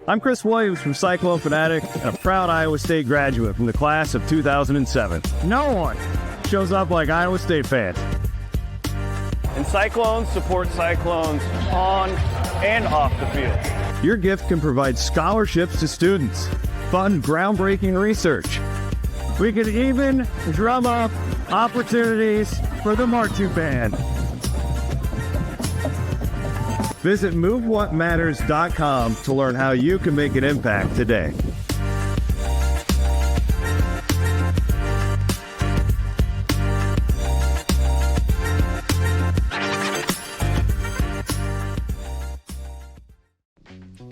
I'm Chris Williams from Cyclone Fanatic and a proud Iowa State graduate from the class of 2007. No one shows up like Iowa State fans. And Cyclones support Cyclones on and off the field. Your gift can provide scholarships to students, fund groundbreaking research. We could even drum up opportunities for the marching band. Visit MoveWhatMatters.com to learn how you can make an impact today.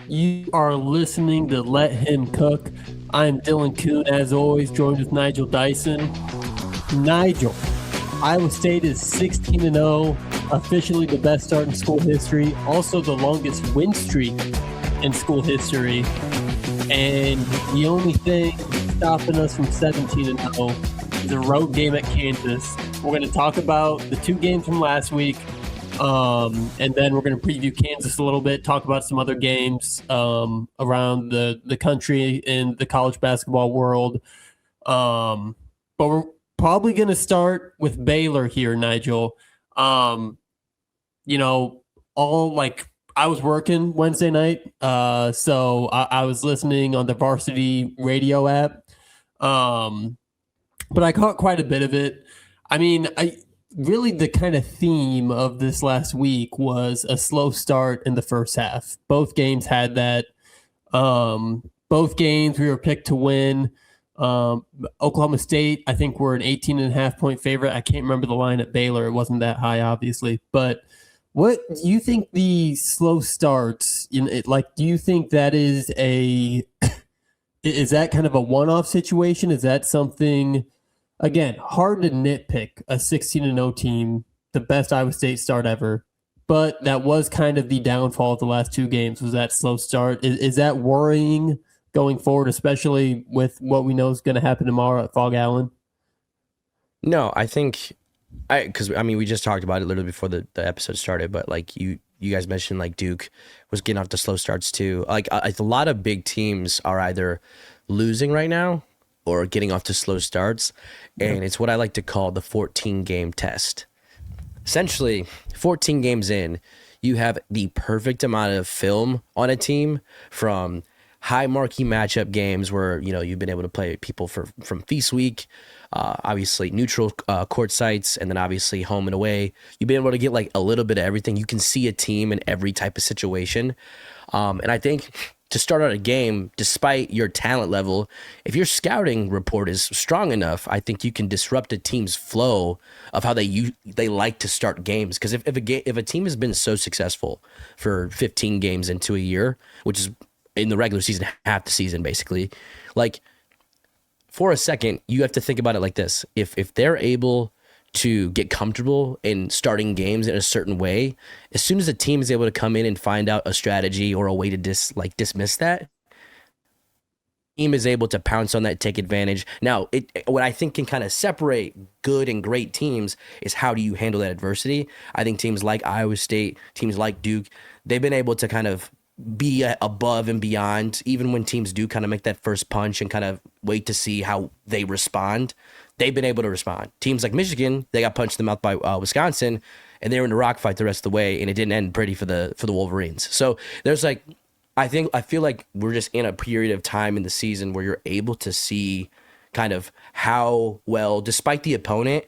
You are listening to Let Him Cook. I'm Dylan Coon, as always, joined with Nigel Dyson. Nigel, Iowa State is 16-0, officially the best start in school history, also the longest win streak in school history. And the only thing stopping us from 17-0 is a road game at Kansas. We're going to talk about the two games from last week, and then we're going to preview Kansas a little bit, talk about some other games around the country and the college basketball world. But we're probably going to start with Baylor here, Nigel. I was working Wednesday night, so I was listening on the Varsity Radio app, but I caught quite a bit of it. I mean, really the kind of theme of this last week was a slow start in the first half. Both games had that. Both games we were picked to win. Oklahoma State, I think, were an 18.5-point favorite. I can't remember the line at Baylor. It wasn't that high, obviously. But what do you think the slow starts, do you think that is is that kind of a one-off situation? Is that something, again, hard to nitpick a 16-0 team, the best Iowa State start ever, but that was kind of the downfall of the last two games, was that slow start. Is that worrying going forward, especially with what we know is going to happen tomorrow at Fog Allen? No, I think, we just talked about it literally before the episode started, but like you guys mentioned, like Duke was getting off the slow starts too. Like a lot of big teams are either losing right now or getting off to slow starts, and it's what I like to call the 14-game test. Essentially, 14 games in, you have the perfect amount of film on a team, from high marquee matchup games where you've been able to play people from Feast Week, obviously neutral court sites, and then obviously home and away. You've been able to get like a little bit of everything. You can see a team in every type of situation, and I think to start out a game, despite your talent level, if your scouting report is strong enough, I think you can disrupt a team's flow of how they like to start games. Because if a team has been so successful for 15 games into a year, which is in the regular season, half the season basically, like, for a second, you have to think about it like this. If they're able to get comfortable in starting games in a certain way, as soon as a team is able to come in and find out a strategy or a way to dismiss that, team is able to pounce on that, take advantage. Now, what I think can kind of separate good and great teams is how do you handle that adversity. I think teams like Iowa State, teams like Duke, they've been able to kind of be above and beyond, even when teams do kind of make that first punch and kind of wait to see how they respond. They've been able to respond. Teams like Michigan, they got punched in the mouth by Wisconsin, and they were in a rock fight the rest of the way, and it didn't end pretty for the Wolverines. So there's I feel like we're just in a period of time in the season where you're able to see kind of how well, despite the opponent,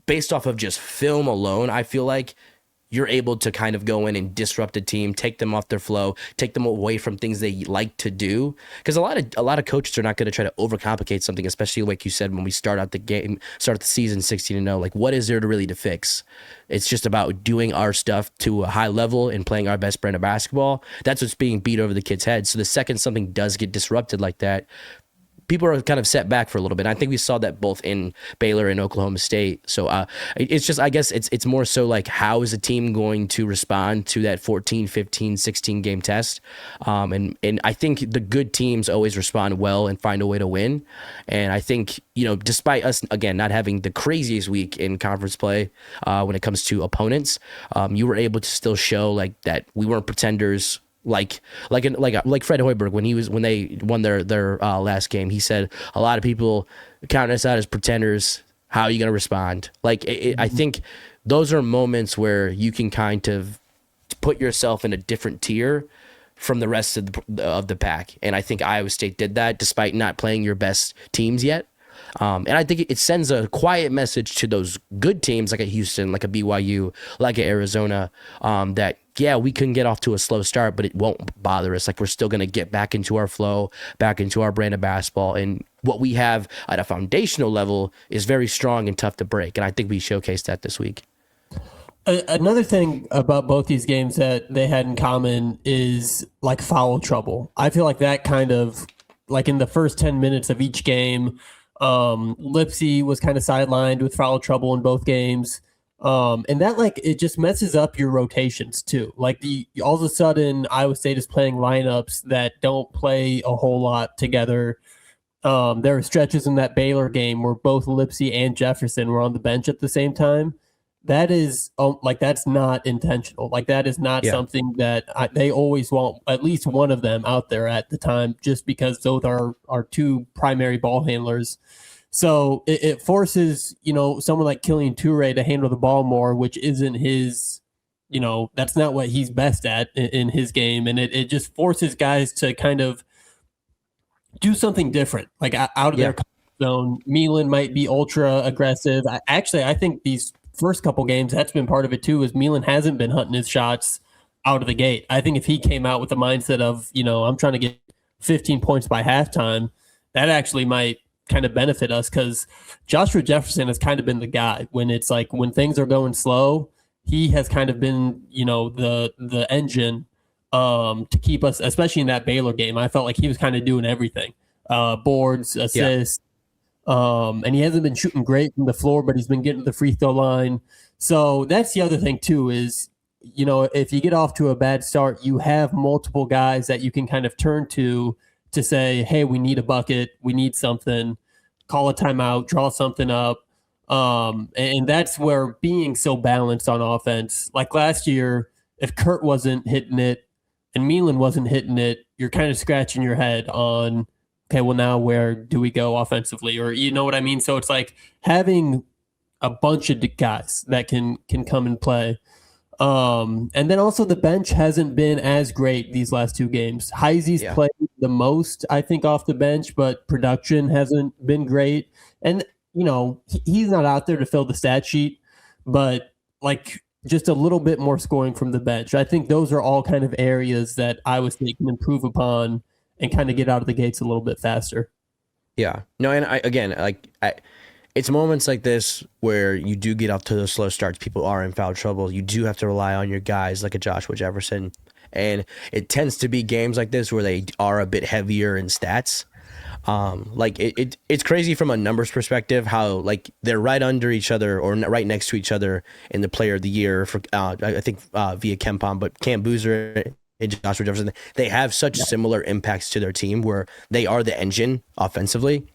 based off of just film alone, I feel like you're able to kind of go in and disrupt a team, take them off their flow, take them away from things they like to do. Because a lot of coaches are not going to try to overcomplicate something, especially like you said, when we start the season 16-0. Like, what is there to fix? It's just about doing our stuff to a high level and playing our best brand of basketball. That's what's being beat over the kids' heads. So the second something does get disrupted like that, people are kind of set back for a little bit. I think we saw that both in Baylor and Oklahoma State. So it's just, I guess it's more so like, how is a team going to respond to that 14, 15, 16 game test? And I think the good teams always respond well and find a way to win. And I think, despite us, again, not having the craziest week in conference play when it comes to opponents, you were able to still show like that we weren't pretenders. Like Fred Hoiberg when they won their last game, he said a lot of people count us out as pretenders. How are you going to respond? I think those are moments where you can kind of put yourself in a different tier from the rest of the pack. And I think Iowa State did that despite not playing your best teams yet. And I think it sends a quiet message to those good teams like a Houston, like a BYU, like a Arizona, that, yeah, we can get off to a slow start, but it won't bother us. Like, we're still going to get back into our flow, back into our brand of basketball. And what we have at a foundational level is very strong and tough to break. And I think we showcased that this week. Another thing about both these games that they had in common is like foul trouble. I feel like that kind of, like in the first 10 minutes of each game, Lipsy was kind of sidelined with foul trouble in both games. And that, like, it just messes up your rotations too. Like, all of a sudden Iowa State is playing lineups that don't play a whole lot together. There are stretches in that Baylor game where both Lipsy and Jefferson were on the bench at the same time. That is that's not intentional. Like, that is not something that they always want at least one of them out there at the time, just because those are our two primary ball handlers. So it forces, someone like Killian Toure to handle the ball more, which isn't his, that's not what he's best at in his game. And it just forces guys to kind of do something different, like out of their comfort zone. Milan might be ultra aggressive. I think these first couple games, that's been part of it too, is Milan hasn't been hunting his shots out of the gate. I think if he came out with the mindset of, I'm trying to get 15 points by halftime, that actually might kind of benefit us, because Joshua Jefferson has kind of been the guy when it's like, when things are going slow, he has kind of been, the engine to keep us, especially in that Baylor game. I felt like he was kind of doing everything, boards, assists, and he hasn't been shooting great from the floor, but he's been getting to the free throw line. So that's the other thing too, is, if you get off to a bad start, you have multiple guys that you can kind of turn to say, hey, we need a bucket, we need something, call a timeout, draw something up. And that's where being so balanced on offense, like last year, if Kurt wasn't hitting it and Milan wasn't hitting it, you're kind of scratching your head on, okay, well, now where do we go offensively? Or, you know what I mean? So it's like having a bunch of guys that can come and play. And then also the bench hasn't been as great these last two games. Heisey's played the most, I think, off the bench, but production hasn't been great. And, he's not out there to fill the stat sheet, but like just a little bit more scoring from the bench. I think those are all kind of areas that Iowa State can improve upon and kind of get out of the gates a little bit faster. Yeah. No, and it's moments like this where you do get off to those slow starts. People are in foul trouble. You do have to rely on your guys like a Joshua Jefferson. And it tends to be games like this where they are a bit heavier in stats. It's crazy from a numbers perspective how, like, they're right under each other or right next to each other in the player of the year for I think via KenPom, but Cam Boozer and Joshua Jefferson, they have such similar impacts to their team where they are the engine offensively.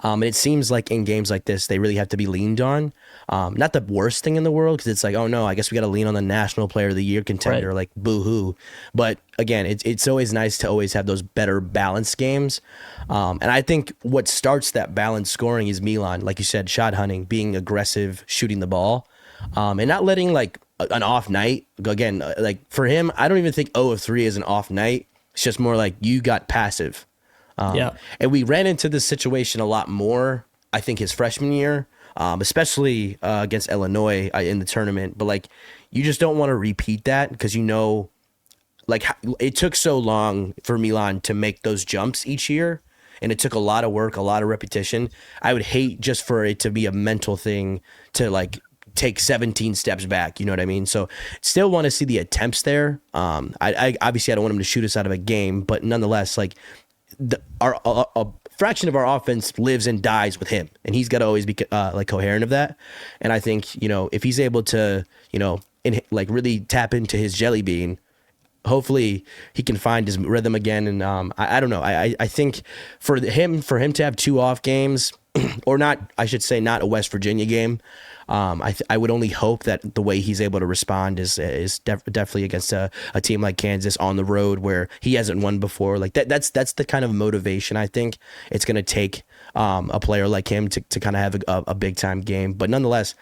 And it seems like in games like this, they really have to be leaned on. Not the worst thing in the world, because it's like, oh no, I guess we got to lean on the National Player of the Year contender, right. Like boo-hoo. But again, it's always nice to always have those better balanced games. And I think what starts that balanced scoring is Milan, like you said, shot hunting, being aggressive, shooting the ball, and not letting like an off night. Again, like for him, I don't even think 0 of 3 is an off night. It's just more like you got passive. And we ran into this situation a lot more, I think, his freshman year, especially against Illinois in the tournament. But like, you just don't want to repeat that because like it took so long for Milan to make those jumps each year. And it took a lot of work, a lot of repetition. I would hate just for it to be a mental thing to like take 17 steps back. You know what I mean? So still want to see the attempts there. I obviously I don't want him to shoot us out of a game, but nonetheless, like a fraction of our offense lives and dies with him, and he's got to always be like coherent of that. And I think, if he's able to, like really tap into his jelly bean, hopefully he can find his rhythm again. And I don't know. I think for him to have 2 off games, or not, I should say not a West Virginia game, I would only hope that the way he's able to respond is definitely against a team like Kansas on the road where he hasn't won before. Like that's the kind of motivation I think it's going to take a player like him to kind of have a big time game. But nonetheless,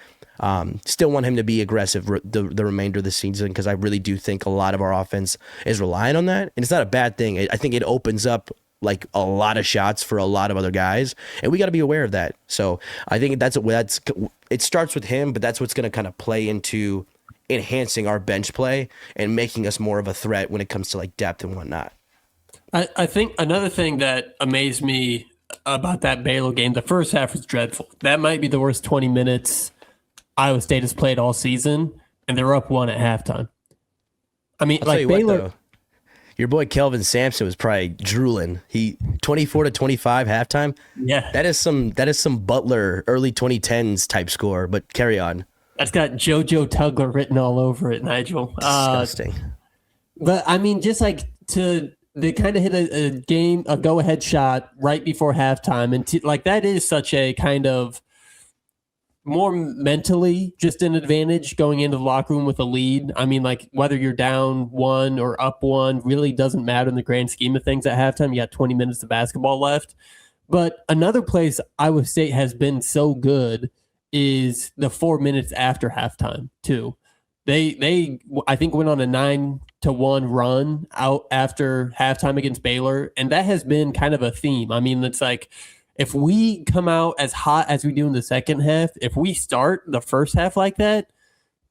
still want him to be aggressive the remainder of the season, because I really do think a lot of our offense is relying on that, and it's not a bad thing. I think it opens up like a lot of shots for a lot of other guys, and we got to be aware of that. So I think it starts with him, but that's what's going to kind of play into enhancing our bench play and making us more of a threat when it comes to like depth and whatnot. I think another thing that amazed me about that Baylor game, the first half was dreadful. That might be the worst 20 minutes Iowa State has played all season, and they're up 1 at halftime. I mean, like Baylor. Your boy Kelvin Sampson was probably drooling. He 24-25 halftime. Yeah, that is some Butler early 2010s type score. But carry on. That's got JoJo Tugler written all over it, Nigel. Disgusting. But I mean, just like they kind of hit a go ahead shot right before halftime, and like that is such a kind of more mentally just an advantage going into the locker room with a lead. I mean, like whether you're down 1 or up 1 really doesn't matter in the grand scheme of things at halftime. You got 20 minutes of basketball left. But another place Iowa State has been so good is the 4 minutes after halftime too. They I think went on a 9-1 run out after halftime against Baylor, and that has been kind of a theme. I mean, it's like, if we come out as hot as we do in the second half, if we start the first half like that,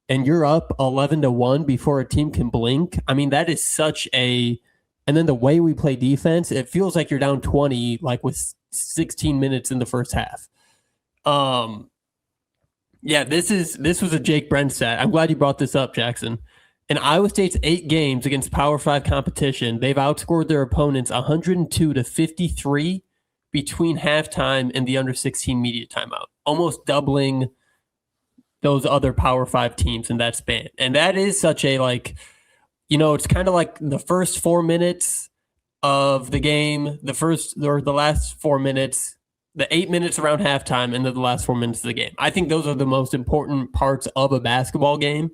and you're up 11-1 before a team can blink, I mean, that is such a. And then the way we play defense, it feels like you're down 20, like with 16 minutes in the first half. Yeah, this was a Jake Brent stat. I'm glad you brought this up, Jackson. In Iowa State's 8 games against Power 5 competition, they've outscored their opponents 102-53. Between halftime and the under 16 media timeout, almost doubling those other Power 5 teams in that span. And that is such a, like, it's kind of like the first 4 minutes of the game, the last 4 minutes, the 8 minutes around halftime, and then the last 4 minutes of the game. I think those are the most important parts of a basketball game.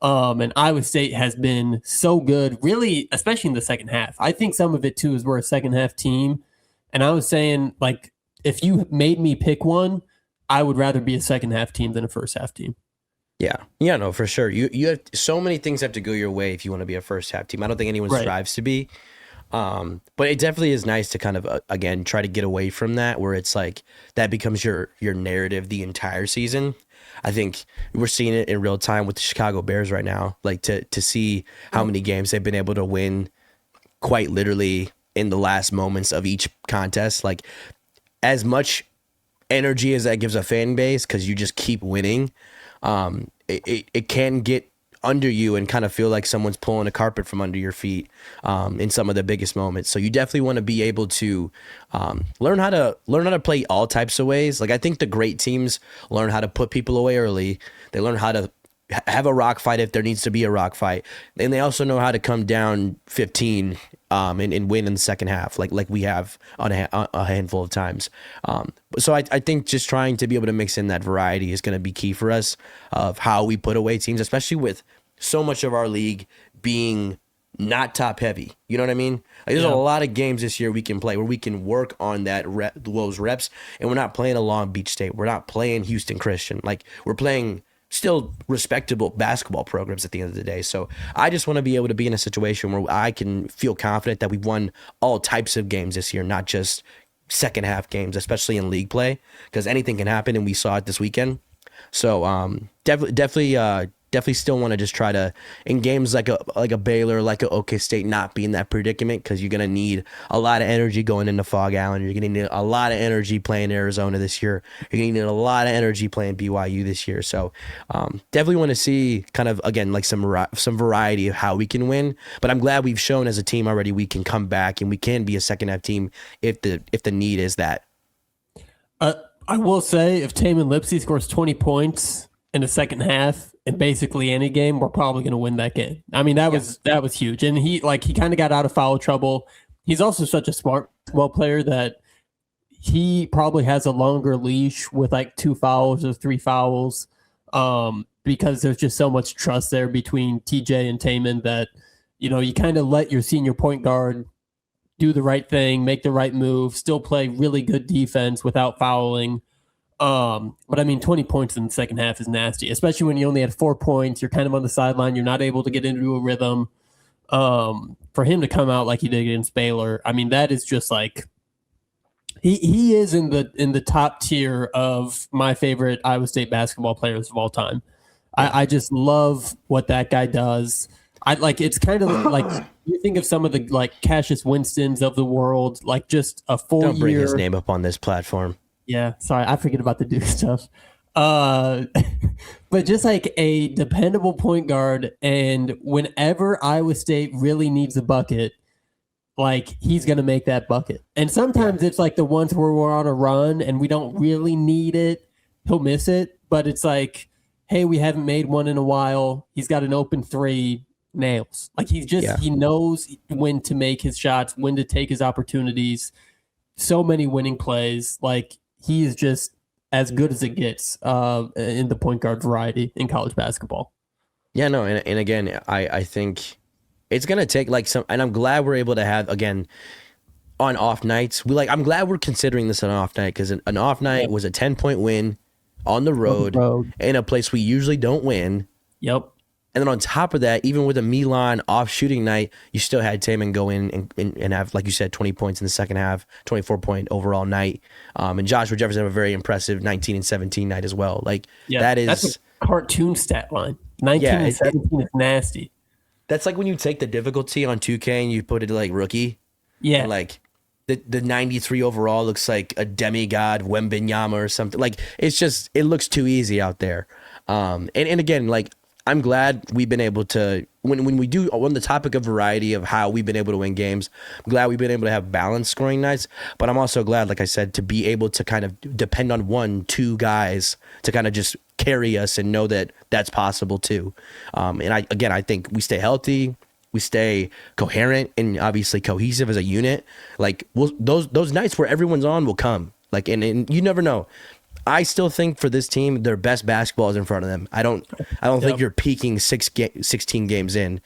And Iowa State has been so good, really, especially in the second half. I think some of it, too, is we're a second half team. And I was saying, like, if you made me pick one, I would rather be a second half team than a first half team. Yeah, no, for sure. You have so many things have to go your way if you want to be a first half team. I don't think anyone strives to be, but it definitely is nice to kind of again try to get away from that, where it's like that becomes your narrative the entire season. I think we're seeing it in real time with the Chicago Bears right now. Like to see how many games they've been able to win, quite literally, in the last moments of each contest. Like, as much energy as that gives a fan base, because you just keep winning, it can get under you and kind of feel like someone's pulling a carpet from under your feet in some of the biggest moments. So you definitely want to be able to learn how to play all types of ways. Like, I think the great teams learn how to put people away early. They learn how to have a rock fight if there needs to be a rock fight. And they also know how to come down 15 and win in the second half, like we have on a handful of times. So I think just trying to be able to mix in that variety is going to be key for us of how we put away teams, especially with so much of our league being not top heavy. You know what I mean? Like, there's a lot of games this year we can play where we can work on those reps, and we're not playing a Long Beach State. We're not playing Houston Christian. Like, we're playing still respectable basketball programs at the end of the day. So I just want to be able to be in a situation where I can feel confident that we've won all types of games this year, not just second half games, especially in league play, because anything can happen, and we saw it this weekend. So definitely still want to just try to, in games like a Baylor, like a OK State, not be in that predicament, because you're going to need a lot of energy going into Fog Allen. You're going to need a lot of energy playing Arizona this year. You're going to need a lot of energy playing BYU this year. So definitely want to see kind of, again, like some variety of how we can win. But I'm glad we've shown as a team already we can come back and we can be a second half team if the need is that. I will say, if Taman Lipsey scores 20 points in the second half in basically any game, we're probably going to win that game. I mean, that was huge. And he kind of got out of foul trouble. He's also such a smart player that he probably has a longer leash with like 2 fouls or 3 fouls. because there's just so much trust there between TJ and Taman that, you kind of let your senior point guard do the right thing, make the right move, still play really good defense without fouling. But I mean, 20 points in the second half is nasty, especially when you only had 4 points. You're kind of on the sideline. You're not able to get into a rhythm. For him to come out like he did against Baylor, I mean, that is just like he is in the top tier of my favorite Iowa State basketball players of all time. I just love what that guy does. It's kind of like you think of some of the like Cassius Winstons of the world, like just a 4 year. Don't bring his name up on this platform. Yeah, sorry, I forget about the Duke stuff. But just like a dependable point guard, and whenever Iowa State really needs a bucket, like he's gonna make that bucket. And sometimes it's like the ones where we're on a run and we don't really need it, he'll miss it. But it's like, hey, we haven't made one in a while. He's got an open three, nails. Like he knows when to make his shots, when to take his opportunities. So many winning plays. Like he is just as good as it gets in the point guard variety in college basketball. Yeah, no, and again, I think it's gonna take like some, and I'm glad we're able to have again on off nights. I'm glad we're considering this an off night because an off night was a 10-point win on the road in a place we usually don't win. Yep. And then on top of that, even with a Milan off shooting night, you still had Taman go in and have, like you said, 20 points in the second half, 24-point overall night. And Joshua Jefferson have a very impressive 19 and 17 night as well. That's a cartoon stat line. 19 and 17 is nasty. That's like when you take the difficulty on 2K and you put it like rookie. Yeah. And like the 93 overall looks like a demigod Wembenyama or something. Like it looks too easy out there. And again, like, I'm glad we've been able to, when we do, on the topic of variety of how we've been able to win games, I'm glad we've been able to have balanced scoring nights, but I'm also glad, like I said, to be able to kind of depend on 1-2 guys to kind of just carry us and know that that's possible too. And I think we stay healthy, we stay coherent and obviously cohesive as a unit. Like those nights where everyone's on will come. Like, and you never know. I still think for this team, their best basketball is in front of them. I don't think you're peaking 16 games in.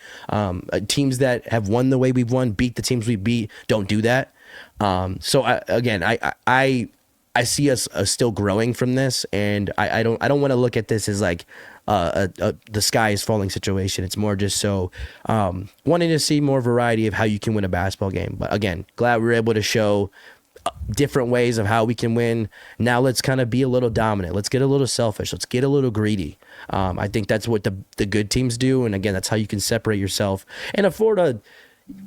Teams that have won the way we've won, beat the teams we beat, don't do that. So I see us still growing from this, and I don't want to look at this as like the sky is falling situation. It's more just so wanting to see more variety of how you can win a basketball game. But again, glad we were able to show different ways of how we can win. Now let's kind of be a little dominant. Let's get a little selfish. Let's get a little greedy. I think that's what the good teams do. And again, that's how you can separate yourself and afford a,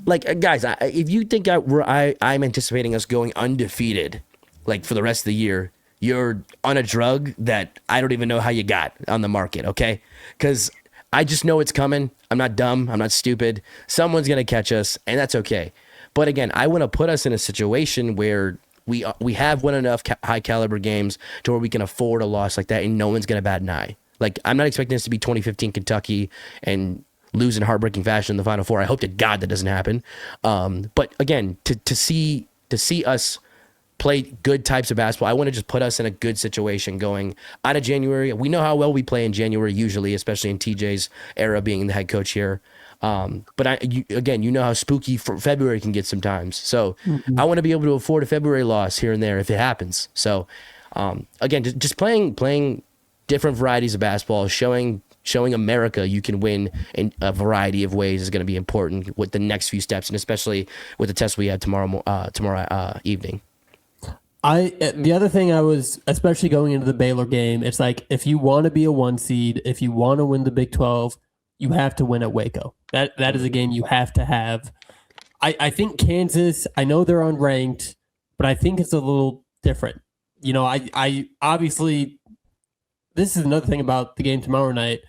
like, guys, if you think I'm anticipating us going undefeated, like for the rest of the year, you're on a drug that I don't even know how you got on the market. Okay. Cause I just know it's coming. I'm not dumb. I'm not stupid. Someone's going to catch us and that's okay. But again, I want to put us in a situation where we have won enough high caliber games to where we can afford a loss like that and no one's going to bat an eye. Like, I'm not expecting this to be 2015 Kentucky and lose in heartbreaking fashion in the Final Four. I hope to God that doesn't happen. But again, to see us play good types of basketball, I want to just put us in a good situation going out of January. We know how well we play in January usually, especially in TJ's era being the head coach here. But you know how spooky February can get sometimes. So I want to be able to afford a February loss here and there if it happens. So again, just playing different varieties of basketball, showing America you can win in a variety of ways is going to be important with the next few steps, and especially with the test we have tomorrow evening. The other thing I was, especially going into the Baylor game, it's like if you want to be a 1 seed, if you want to win the Big 12, you have to win at Waco. That is a game you have to have. I think Kansas, I know they're unranked, but I think it's a little different. You know, I obviously, this is another thing about the game tomorrow night.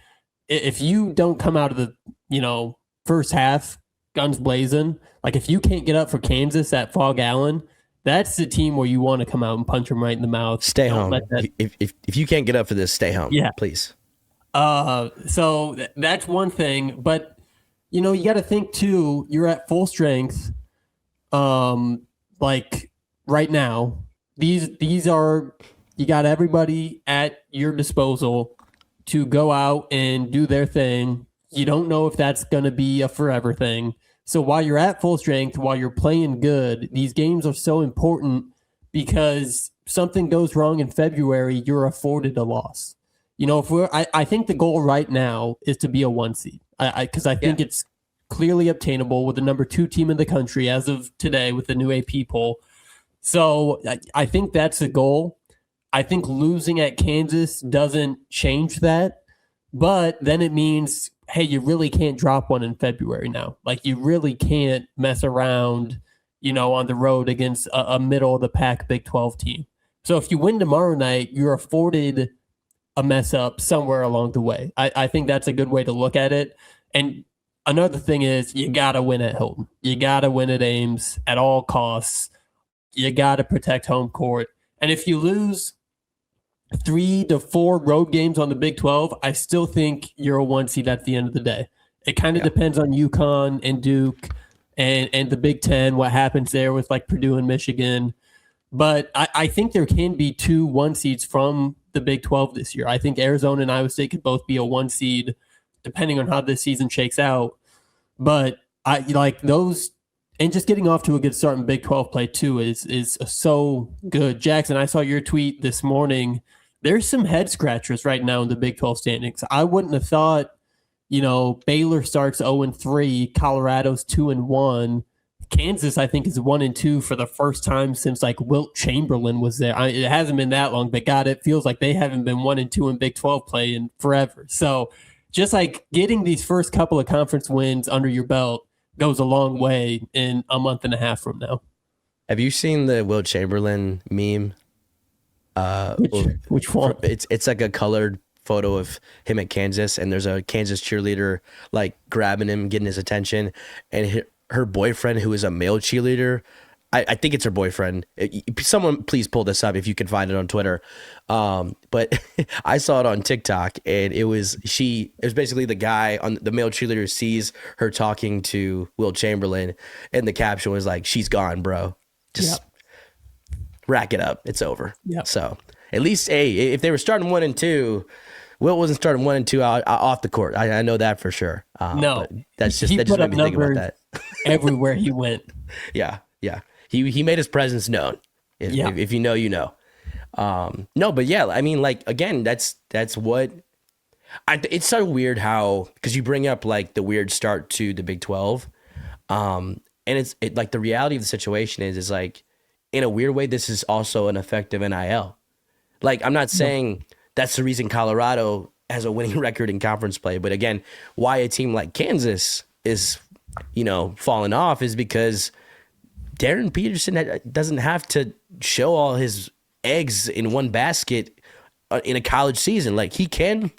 If you don't come out of the, first half guns blazing, like if you can't get up for Kansas at Fog Allen, that's the team where you want to come out and punch them right in the mouth. Stay home. If you can't get up for this, stay home. Yeah, please. So that's one thing, but you got to think too, you're at full strength. Like right now, these are, you got everybody at your disposal. to go out and do their thing. You don't know if that's going to be a forever thing. So while you're at full strength, while you're playing good, these games are so important because something goes wrong in February, you're afforded a loss. I think the goal right now is to be a 1 seed. Because I think it's clearly obtainable with the number 2 team in the country as of today with the new AP poll. So I think that's the goal. I think losing at Kansas doesn't change that, but then it means, hey, you really can't drop one in February now. Like, you really can't mess around, on the road against a middle of the pack Big 12 team. So if you win tomorrow night, you're afforded a mess up somewhere along the way. I think that's a good way to look at it. And another thing is you got to win at Hilton. You got to win at Ames at all costs. You got to protect home court. And if you lose 3 to 4 road games on the Big 12, I still think you're a 1 seed at the end of the day. It kind of depends on UConn and Duke and the Big 10, what happens there with like Purdue and Michigan. But I think there can be 2 1 seeds from the Big 12 this year. I think Arizona and Iowa State could both be a 1 seed depending on how this season shakes out. But I like those, and just getting off to a good start in Big 12 play too is so good. Jackson, I saw your tweet this morning. There's some head scratchers right now in the Big 12 standings. I wouldn't have thought, Baylor starts 0-3, Colorado's 2-1. Kansas, I think, is 1-2 for the first time since like Wilt Chamberlain was there. It hasn't been that long, but God, it feels like they haven't been 1-2 in Big 12 play in forever. So just like getting these first couple of conference wins under your belt goes a long way in a month and a half from now. Have you seen the Wilt Chamberlain meme? Which one? It's like a colored photo of him at Kansas, and there's a Kansas cheerleader like grabbing him, getting his attention, and her boyfriend, who is a male cheerleader, I think it's her boyfriend. Someone please pull this up if you can find it on Twitter. But I saw it on TikTok, and it was basically the guy on the male cheerleader sees her talking to Wilt Chamberlain, and the caption was like, "She's gone, bro. Just rack it up. It's over." Yep. So at least if they were starting 1-2, Wilt wasn't starting 1-2 off the court. I know that for sure. No, that just made me think about that. Everywhere he went. Yeah. He made his presence known. If you know, you know. No, but yeah, I mean, like, again, that's what it's so weird how, because you bring up like the weird start to the Big 12, and it's like the reality of the situation is like, in a weird way, this is also an effective NIL. Like, I'm not saying that's the reason Colorado has a winning record in conference play, but again, why a team like Kansas is, falling off is because Darren Peterson doesn't have to show all his eggs in one basket in a college season. Like, he can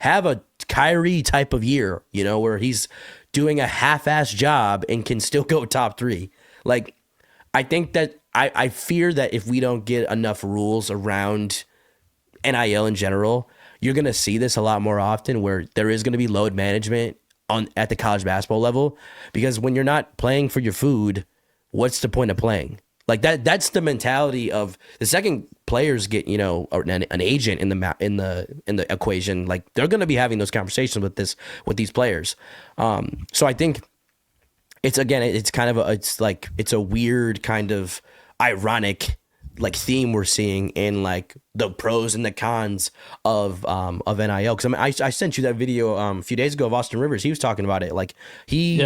have a Kyrie type of year, where he's doing a half-ass job and can still go top 3. Like, I think that I fear that if we don't get enough rules around NIL in general, you're going to see this a lot more often, where there is going to be load management at the college basketball level, because when you're not playing for your food, what's the point of playing? Like, that's the mentality of the second players get, or an agent in the equation. Like, they're going to be having those conversations with these players. So I think it's a weird kind of ironic like theme we're seeing in like the pros and the cons of NIL. Because I sent you that video a few days ago of Austin Rivers. He was talking about it. Like, he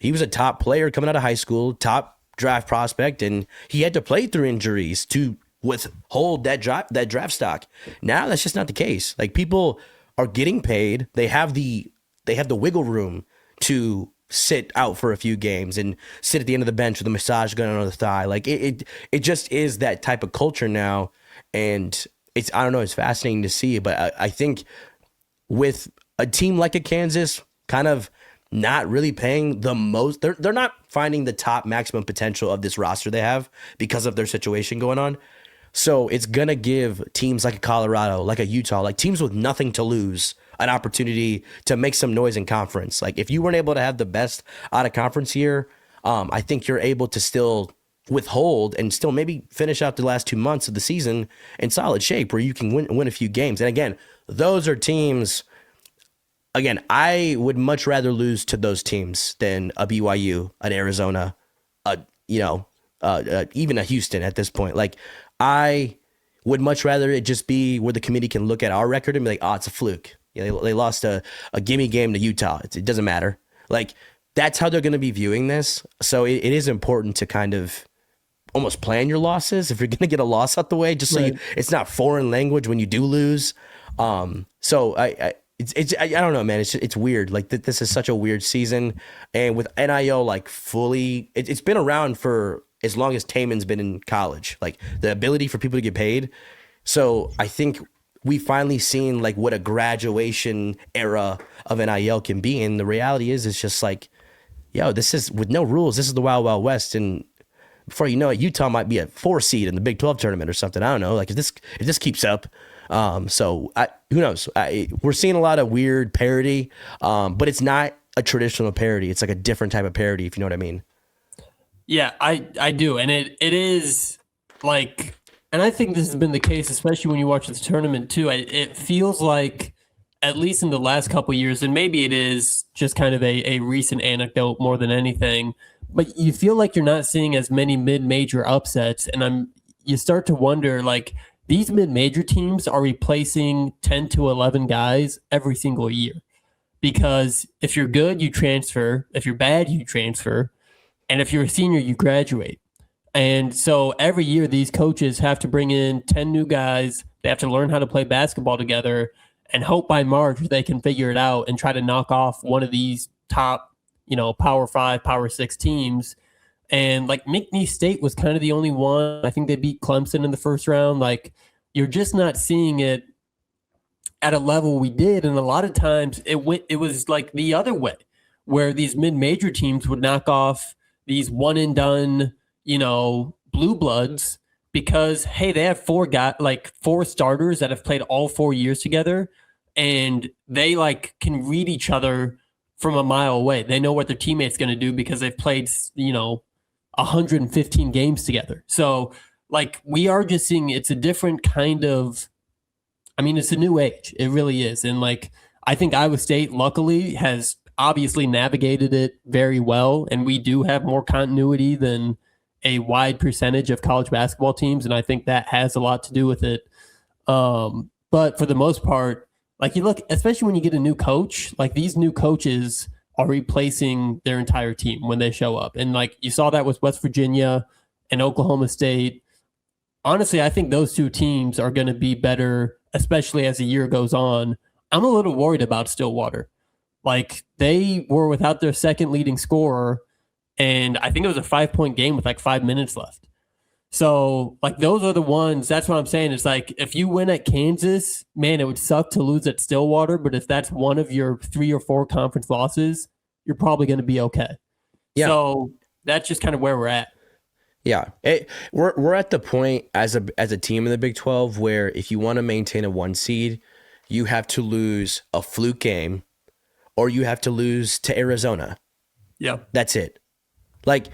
was a top player coming out of high school, top draft prospect, and he had to play through injuries to withhold that draft stock. Now that's just not the case. Like, people are getting paid. They have the wiggle room to sit out for a few games and sit at the end of the bench with a massage gun on the thigh. Like, it just is that type of culture now. And it's fascinating to see. But I think with a team like a Kansas kind of not really paying the most, they're not finding the top maximum potential of this roster they have because of their situation going on. So it's going to give teams like a Colorado, like a Utah, like teams with nothing to lose, an opportunity to make some noise in conference. Like, if you weren't able to have the best out of conference year, I think you're able to still withhold and still maybe finish out the last 2 months of the season in solid shape where you can win a few games. And again, those are teams. Again, I would much rather lose to those teams than a BYU, an Arizona, even a Houston at this point. Like, I would much rather it just be where the committee can look at our record and be like, oh, it's a fluke. They lost a gimme game to Utah. It doesn't matter. Like, that's how they're going to be viewing this. So it is important to kind of almost plan your losses if you're going to get a loss out the way, just so it's not foreign language when you do lose. So I don't know, man. It's weird. Like, this is such a weird season, and with NIL like fully, it's been around for as long as Taman's been in college. Like, the ability for people to get paid. So I think we finally seen like what a graduation era of NIL can be, and the reality is, it's just like, yo, this is with no rules. This is the Wild Wild West, and before you know it, Utah might be a 4 seed in the Big 12 tournament or something. I don't know. Like, if this keeps up. Who knows? We're seeing a lot of weird parody, but it's not a traditional parody. It's like a different type of parody, if you know what I mean. Yeah, I do. And it is like, and I think this has been the case, especially when you watch this tournament too. It feels like, at least in the last couple of years, and maybe it is just kind of a recent anecdote more than anything, but you feel like you're not seeing as many mid-major upsets. And you start to wonder, like, these mid-major teams are replacing 10 to 11 guys every single year. Because if you're good, you transfer. If you're bad, you transfer. And if you're a senior, you graduate. And so every year, these coaches have to bring in 10 new guys. They have to learn how to play basketball together and hope by March they can figure it out and try to knock off one of these top, Power 5, Power 6 teams. And like McNeese State was kind of the only one. I think they beat Clemson in the first round. Like, you're just not seeing it at a level we did. And a lot of times it was like the other way, where these mid-major teams would knock off these one and done, blue bloods, because, hey, they have four starters that have played all 4 years together, and they like can read each other from a mile away. They know what their teammate's going to do because they've played, 115 games together. So like, we are just seeing, it's a different kind of, it's a new age. It really is. And like, I think Iowa State luckily has obviously navigated it very well. And we do have more continuity than a wide percentage of college basketball teams. And I think that has a lot to do with it. But for the most part, like, you look, especially when you get a new coach, like, these new coaches are replacing their entire team when they show up. And like, you saw that with West Virginia and Oklahoma State. Honestly, I think those two teams are going to be better, especially as the year goes on. I'm a little worried about Stillwater. Like, they were without their second leading scorer, and I think it was a 5-point game with like 5 minutes left. So like, those are the ones, that's what I'm saying. It's like, if you win at Kansas, man, it would suck to lose at Stillwater, but if that's one of your 3 or 4 conference losses, you're probably going to be okay. Yeah. So that's just kind of where we're at. Yeah. We're at the point as a team in the Big 12 where if you want to maintain a 1 seed, you have to lose a fluke game or you have to lose to Arizona. Yeah. That's it. Like,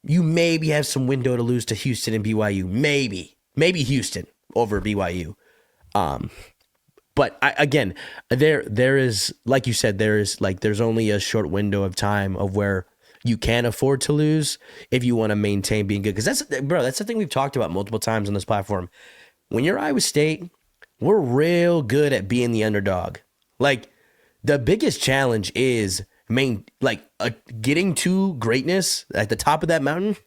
you maybe have some window to lose to Houston and BYU. Maybe Houston over BYU. But again, there is, like you said, there's only a short window of time of where you can afford to lose if you want to maintain being good. Because that's the thing we've talked about multiple times on this platform. When you're Iowa State, we're real good at being the underdog. Like, the biggest challenge is getting to greatness at the top of that mountain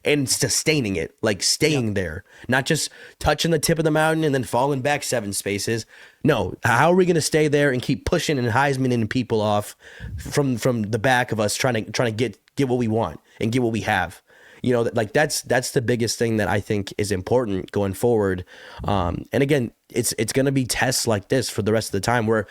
and sustaining it, like staying there, not just touching the tip of the mountain and then falling back 7 spaces. No, how are we going to stay there and keep pushing and Heismaning people off from the back of us, trying to get what we want and get what we have? Like, that's the biggest thing that I think is important going forward. And again, it's going to be tests like this for the rest of the time, where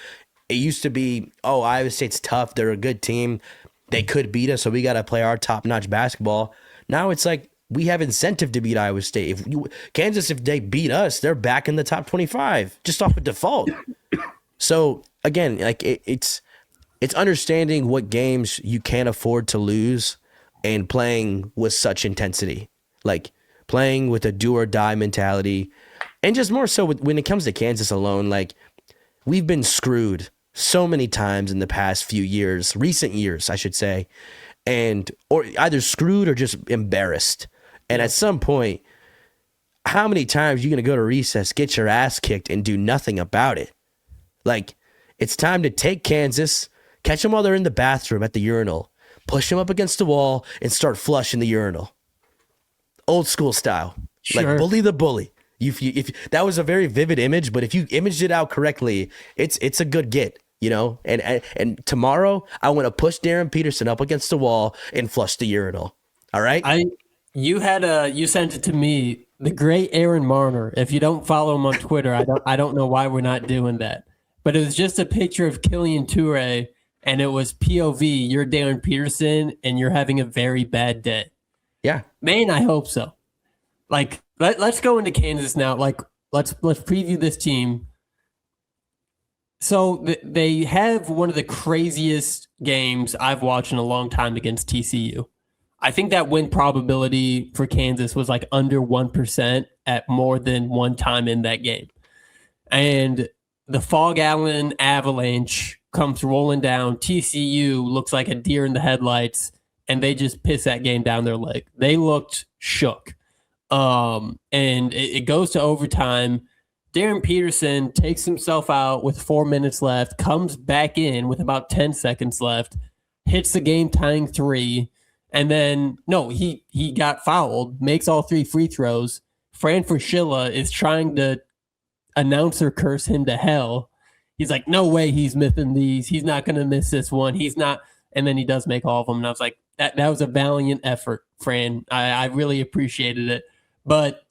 it used to be, oh, Iowa State's tough, they're a good team, they could beat us, so we got to play our top-notch basketball. Now it's like, we have incentive to beat Iowa State. Kansas, if they beat us, they're back in the top 25 just off of default. So again, like, it's understanding what games you can't afford to lose and playing with such intensity. like playing with a do or die mentality. And just more so when it comes to Kansas alone, like we've been screwed so many times in the past few years, recent years, I should say, or either screwed or just embarrassed. And at some point, how many times are you going to go to recess, get your ass kicked, and do nothing about it? Like, it's time to take Kansas, catch them while they're in the bathroom at the urinal, push them up against the wall, and start flushing the urinal. Old school style. Sure. Like, bully the bully. If that was a very vivid image, but if you imaged it out correctly, it's a good get, you know? And tomorrow, I want to push Darren Peterson up against the wall and flush the urinal. All right? You sent it to me, the great Aaron Marner. If you don't follow him on Twitter, I don't know why we're not doing that. But it was just a picture of Killian Toure, and it was POV, you're Darren Peterson, and you're having a very bad day. Yeah. Man, I hope so. Like, let's go into Kansas now. Like, let's preview this team. So they have one of the craziest games I've watched in a long time against TCU. I think that win probability for Kansas was like under 1% at more than one time in that game. And the Fog Allen Avalanche comes rolling down. TCU looks like a deer in the headlights, and they just piss that game down their leg. They looked shook. And it goes to overtime. Darren Peterson takes himself out with 4 minutes left, comes back in with about 10 seconds left, hits the game-tying three, and then, no, he got fouled, makes all 3 free throws. Fran Fraschilla is trying to announcer curse him to hell. He's like, no way he's missing these. He's not going to miss this one. He's not. And then he does make all of them. And I was like, that was a valiant effort, Fran. I really appreciated it. But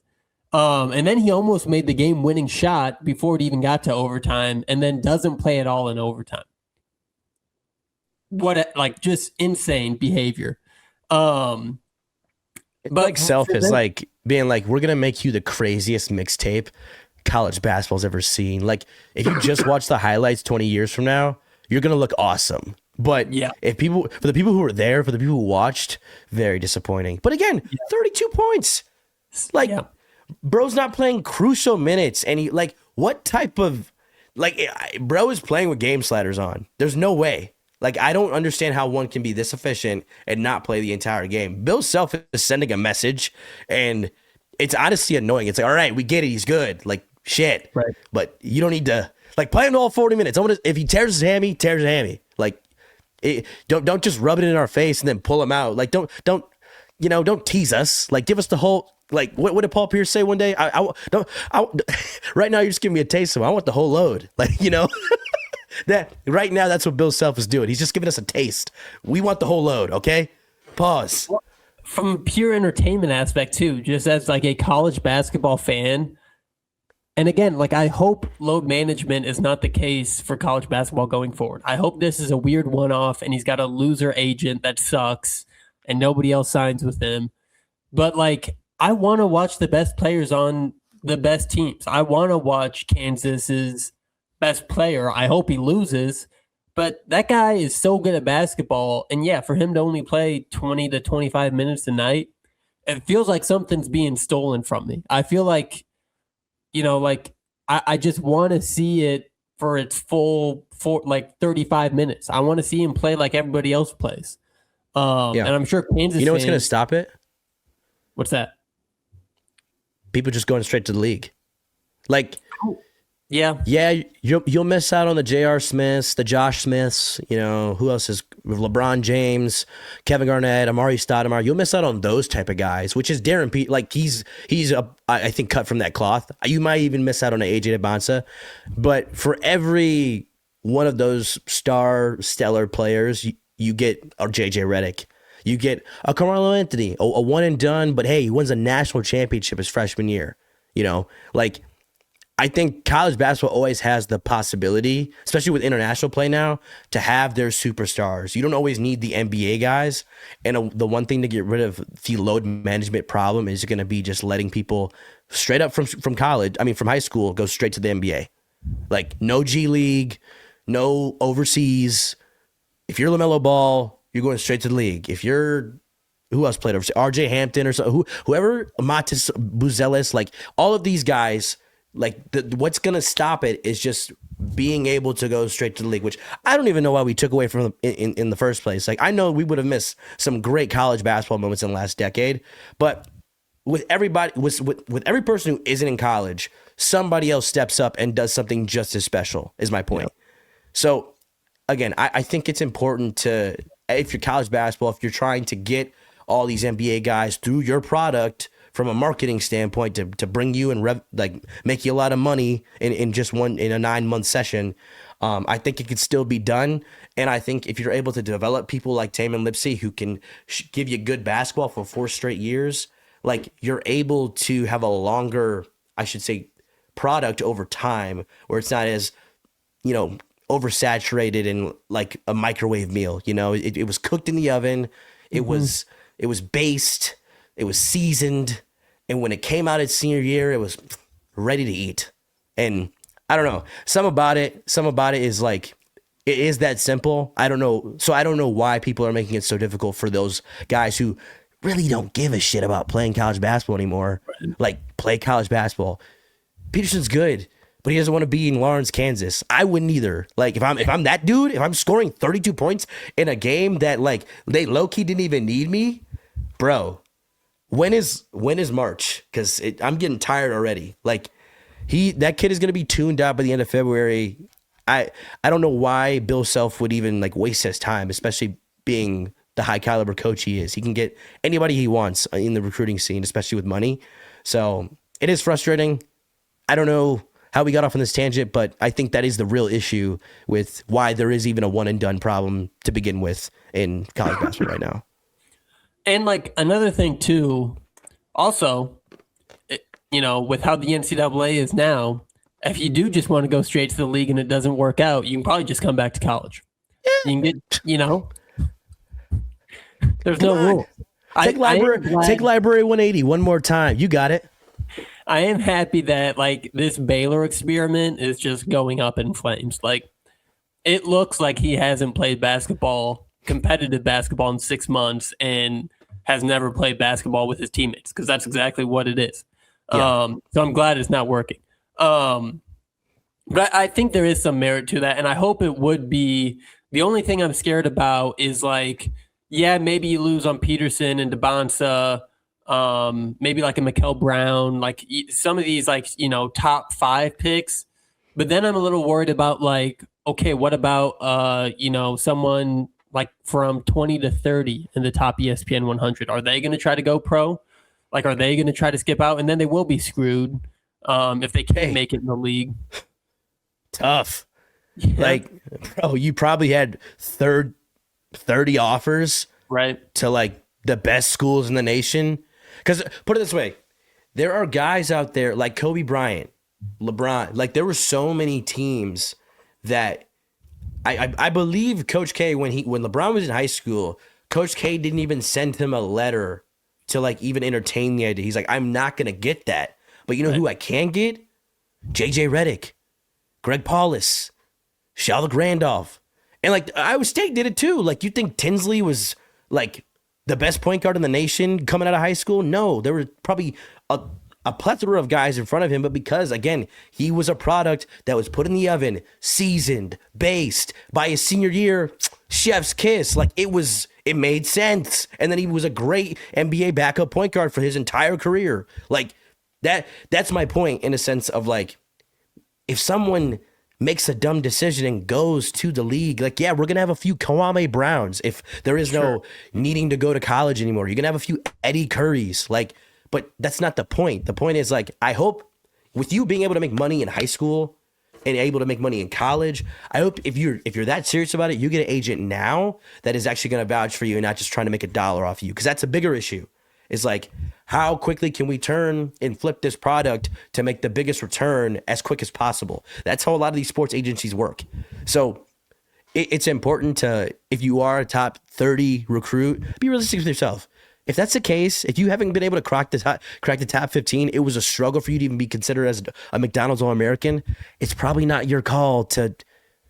and then he almost made the game-winning shot before it even got to overtime, and then doesn't play at all in overtime. Just insane behavior. But like Self is like being like, we're gonna make you the craziest mixtape college basketball's ever seen. Like, if you just watch the highlights 20 years from now, you're gonna look awesome. But yeah, for the people who were there, for the people who watched, very disappointing. But again, 32 points. Like, bro's not playing crucial minutes, and he like, what type of bro is playing with game sliders on. There's no way. Like, I don't understand how one can be this efficient and not play the entire game. Bill Self is sending a message, and it's honestly annoying. It's like, all right, we get it. He's good. Like, shit. Right. But you don't need to, like, play him all 40 minutes. If he tears his hammy, tears his hammy. Like, don't just rub it in our face and then pull him out. Like, don't tease us. Like, give us the whole, like, what did Paul Pierce say one day? Right now, you're just giving me a taste of it. I want the whole load. Like, that right now, that's what Bill Self is doing. He's just giving us a taste. We want the whole load, okay? Pause. From a pure entertainment aspect, too, just as like a college basketball fan. And again, like, I hope load management is not the case for college basketball going forward. I hope this is a weird one-off and he's got a loser agent that sucks and nobody else signs with him. But, like, I want to watch the best players on the best teams. I want to watch Kansas's best player. I hope he loses, but that guy is so good at basketball. And yeah, for him to only play 20 to 25 minutes a night, it feels like something's being stolen from me. I feel like, I just want to see it for its full 35 minutes. I want to see him play like everybody else plays. And I'm sure Kansas. You know what's going to stop it? What's that? People just going straight to the league. Like, yeah, you'll miss out on the J.R. Smiths, the Josh Smiths. Who else is LeBron James, Kevin Garnett, Amari Stoudemire. You'll miss out on those type of guys, which is Darren Pete. Like, he's I think cut from that cloth. You might even miss out on an AJ DeBonsa, but for every one of those stellar players, you get a JJ Redick. You get a Carmelo Anthony, a one and done, but hey, he wins a national championship his freshman year. Like, I think college basketball always has the possibility, especially with international play now, to have their superstars. You don't always need the NBA guys. And the one thing to get rid of the load management problem is going to be just letting people straight up from high school, go straight to the NBA. Like, no G League, no overseas. If you're LaMelo Ball, you're going straight to the league. If you're who else played overseas? RJ Hampton or so, whoever, Matis Buzelis, like all of these guys, like what's going to stop it is just being able to go straight to the league, which I don't even know why we took away from them in the first place. Like I know we would have missed some great college basketball moments in the last decade, but with everybody, with every person who isn't in college, somebody else steps up and does something just as special is my point. Yeah. So again, I think it's important to, if you're college basketball, if you're trying to get all these NBA guys through your product from a marketing standpoint to bring you and make you a lot of money in a 9-month session, I think it could still be done. And I think if you're able to develop people like Taman Lipsey who can give you good basketball for 4 straight years, like you're able to have a longer, I should say, product over time where it's not as, oversaturated in like a microwave meal. It was cooked in the oven. It was based, it was seasoned, and when it came out its senior year, it was ready to eat. And I don't know, some about it is like, it is that simple. I don't know. So I don't know why people are making it so difficult for those guys who really don't give a shit about playing college basketball anymore. Like, play college basketball. Peterson's good, but he doesn't want to be in Lawrence, Kansas. I wouldn't either. Like, if I'm that dude, if I'm scoring 32 points in a game that like they low-key didn't even need me, bro, when is March? Because I'm getting tired already. Like, that kid is gonna be tuned out by the end of February. I don't know why Bill Self would even like waste his time, especially being the high caliber coach he is. He can get anybody he wants in the recruiting scene, especially with money. So it is frustrating. I don't know how we got off on this tangent, but I think that is the real issue with why there is even a one and done problem to begin with in college basketball right now. And like another thing too, also, with how the NCAA is now, if you do just want to go straight to the league and it doesn't work out, you can probably just come back to college. You can get, there's no rule. Take Library 180 one more time. You got it. I am happy that like this Baylor experiment is just going up in flames. Like, it looks like he hasn't played competitive basketball in 6 months and has never played basketball with his teammates, because that's exactly what it is. Yeah. So I'm glad it's not working. But I think there is some merit to that, and I hope it would be. The only thing I'm scared about is like, yeah, maybe you lose on Peterson and DeBonsa, maybe like a Mikal Brown, like some of these like, top 5 picks. But then I'm a little worried about like, okay, what about, someone like from 20 to 30 in the top ESPN 100? Are they going to try to go pro? Like, are they going to try to skip out? And then they will be screwed if they can't make it in the league. Tough. Yeah. Like, bro, you probably had 30 offers, right, to like the best schools in the nation. Because put it this way, there are guys out there like Kobe Bryant, LeBron. Like, there were so many teams that I believe Coach K, when LeBron was in high school, Coach K didn't even send him a letter to like even entertain the idea. He's like, I'm not gonna get that, but who I can get? JJ Redick, Greg Paulus, Shalvik Randolph. And like Iowa State did it too. Like, you think Tinsley was like the best point guard in the nation coming out of high school? No, there were probably a plethora of guys in front of him, but because, again, he was a product that was put in the oven, seasoned, based, by his senior year, chef's kiss. Like, it made sense. And then he was a great NBA backup point guard for his entire career. Like, that's my point, in a sense of like, if someone makes a dumb decision and goes to the league, like, yeah, we're going to have a few Kwame Browns if there is no needing to go to college anymore. You're going to have a few Eddie Currys, like, but that's not the point. The point is, like, I hope with you being able to make money in high school and able to make money in college, I hope if you're that serious about it, you get an agent now that is actually going to vouch for you and not just trying to make $1 off you, because that's a bigger issue. It's like, how quickly can we turn and flip this product to make the biggest return as quick as possible? That's how a lot of these sports agencies work. So it's important to, if you are a top 30 recruit, be realistic with yourself. If that's the case, if you haven't been able to crack the top 15, it was a struggle for you to even be considered as a McDonald's All-American, it's probably not your call to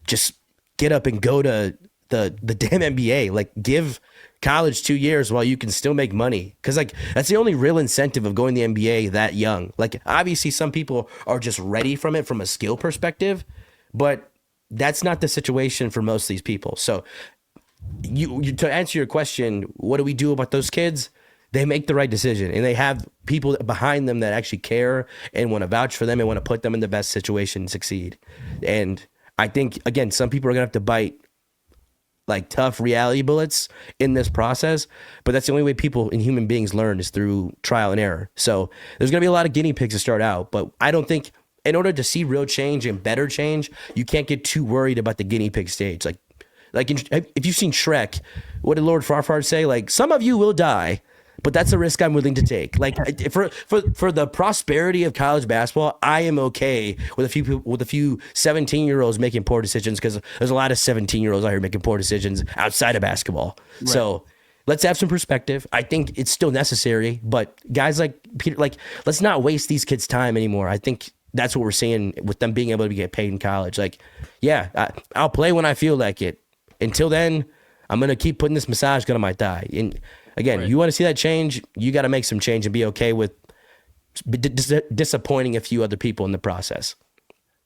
just get up and go to the damn NBA. Like, give college 2 years while you can still make money. Because like that's the only real incentive of going to the NBA that young. Like obviously some people are just ready from it from a skill perspective, but that's not the situation for most of these people. So you to answer your question, what do we do about those kids? They make the right decision, and they have people behind them that actually care and want to vouch for them and want to put them in the best situation to succeed. And I think, again, some people are going to have to bite like tough reality bullets in this process, but that's the only way people and human beings learn is through trial and error. So there's going to be a lot of guinea pigs to start out, but I don't think in order to see real change and better change, you can't get too worried about the guinea pig stage. Like if you've seen Shrek, what did Lord Farquaad say? Like, some of you will die, but that's a risk I'm willing to take. Like for the prosperity of college basketball, I am okay with a few 17-year-olds making poor decisions, because there's a lot of 17-year-olds out here making poor decisions outside of basketball. Right. So let's have some perspective. I think it's still necessary, but guys like Peter, like, let's not waste these kids' time anymore. I think that's what we're seeing with them being able to get paid in college. Like, yeah, I'll play when I feel like it. Until then, I'm going to keep putting this massage gun on my thigh. And again, right. You want to see that change, you got to make some change and be okay with disappointing a few other people in the process.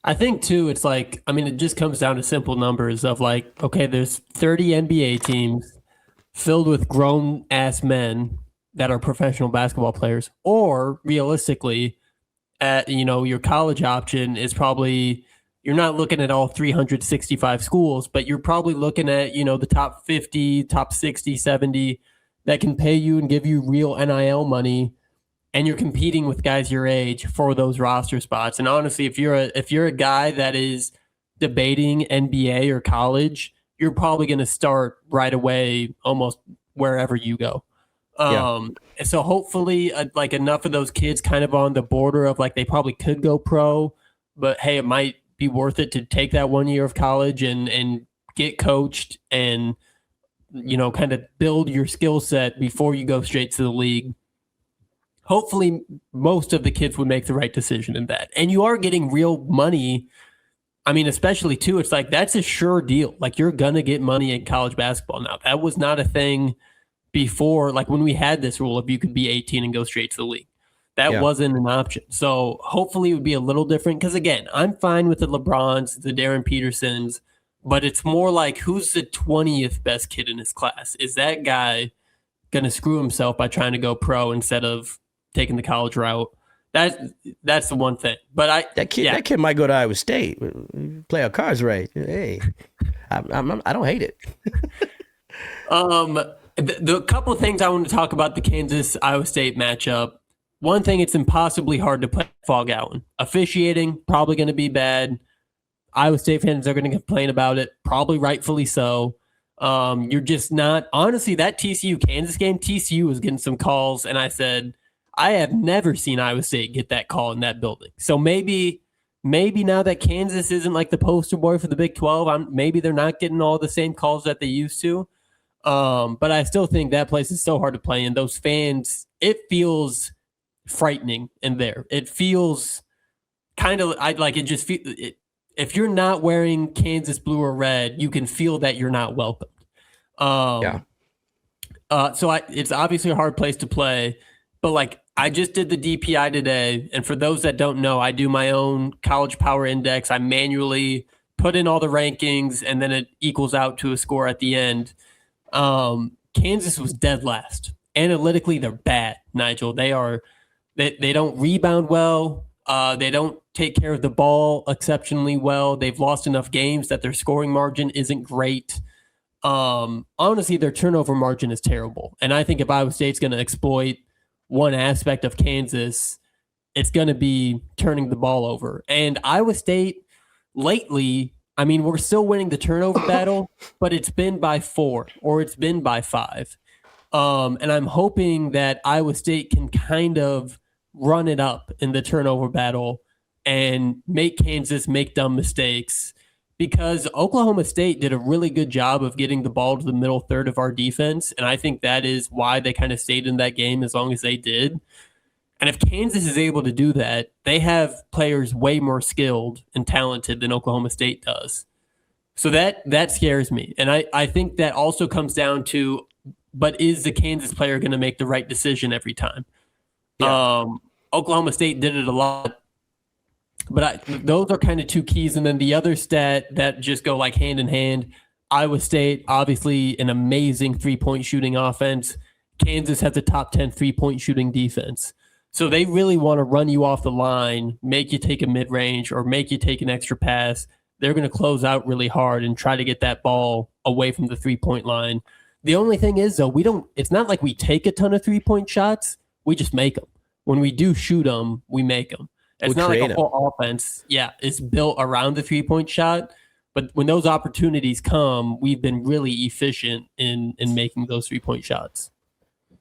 I think, too, it's like, I mean, it just comes down to simple numbers of like, okay, there's 30 NBA teams filled with grown-ass men that are professional basketball players, or realistically, your college option is probably, you're not looking at all 365 schools, but you're probably looking at, the top 50, top 60, 70 that can pay you and give you real NIL money, and you're competing with guys your age for those roster spots. And honestly, if you're a guy that is debating NBA or college, you're probably going to start right away almost wherever you go. So hopefully like enough of those kids kind of on the border of like they probably could go pro, but hey, it might be worth it to take that 1 year of college and get coached and kind of build your skill set before you go straight to the league. Hopefully most of the kids would make the right decision in that. And you are getting real money. I mean, especially too, it's like that's a sure deal. Like, you're going to get money in college basketball now. That was not a thing before, like when we had this rule of you could be 18 and go straight to the league. That wasn't an option. So hopefully it would be a little different. Because again, I'm fine with the LeBrons, the Darren Petersons, but it's more like, who's the 20th best kid in his class? Is that guy going to screw himself by trying to go pro instead of taking the college route? That's the one thing. But that kid might go to Iowa State, play our cards right. Hey, I don't hate it. The couple of things I want to talk about the Kansas Iowa State matchup. One thing, it's impossibly hard to play Fog Allen. Officiating, probably going to be bad. Iowa State fans are going to complain about it, probably rightfully so. You're just not, honestly, that TCU-Kansas game, TCU was getting some calls, and I said, I have never seen Iowa State get that call in that building. So maybe now that Kansas isn't like the poster boy for the Big 12, maybe they're not getting all the same calls that they used to. But I still think that place is so hard to play in. Those fans, it feels frightening in there. It feels kind of if you're not wearing Kansas blue or red, you can feel that you're not welcomed. So it's obviously a hard place to play, but like, I just did the DPI today, and for those that don't know, I do my own college power index. I manually put in all the rankings, and then it equals out to a score at the end. Kansas was dead last. Analytically, they're bad, Nigel. They don't rebound well. They don't take care of the ball exceptionally well. They've lost enough games that their scoring margin isn't great. Honestly, their turnover margin is terrible. And I think if Iowa State's going to exploit one aspect of Kansas, it's going to be turning the ball over. And Iowa State lately, I mean, we're still winning the turnover battle, but it's been by 4 or it's been by 5. And I'm hoping that Iowa State can kind of run it up in the turnover battle and make Kansas make dumb mistakes, because Oklahoma State did a really good job of getting the ball to the middle third of our defense. And I think that is why they kind of stayed in that game as long as they did. And if Kansas is able to do that, they have players way more skilled and talented than Oklahoma State does. So that scares me. And I think that also comes down to but is the Kansas player going to make the right decision every time? Yeah. Oklahoma State did it a lot, but those are kind of two keys. And then the other stat that just go like hand in hand, Iowa State, obviously an amazing three-point shooting offense. Kansas has a top 10 three-point shooting defense. So they really want to run you off the line, make you take a mid-range or make you take an extra pass. They're going to close out really hard and try to get that ball away from the three-point line. The only thing is, though, it's not like we take a ton of three-point shots. We just make them. When we do shoot them, we make them. It's not like a whole offense, is built around the three-point shot. But when those opportunities come, we've been really efficient in making those three-point shots.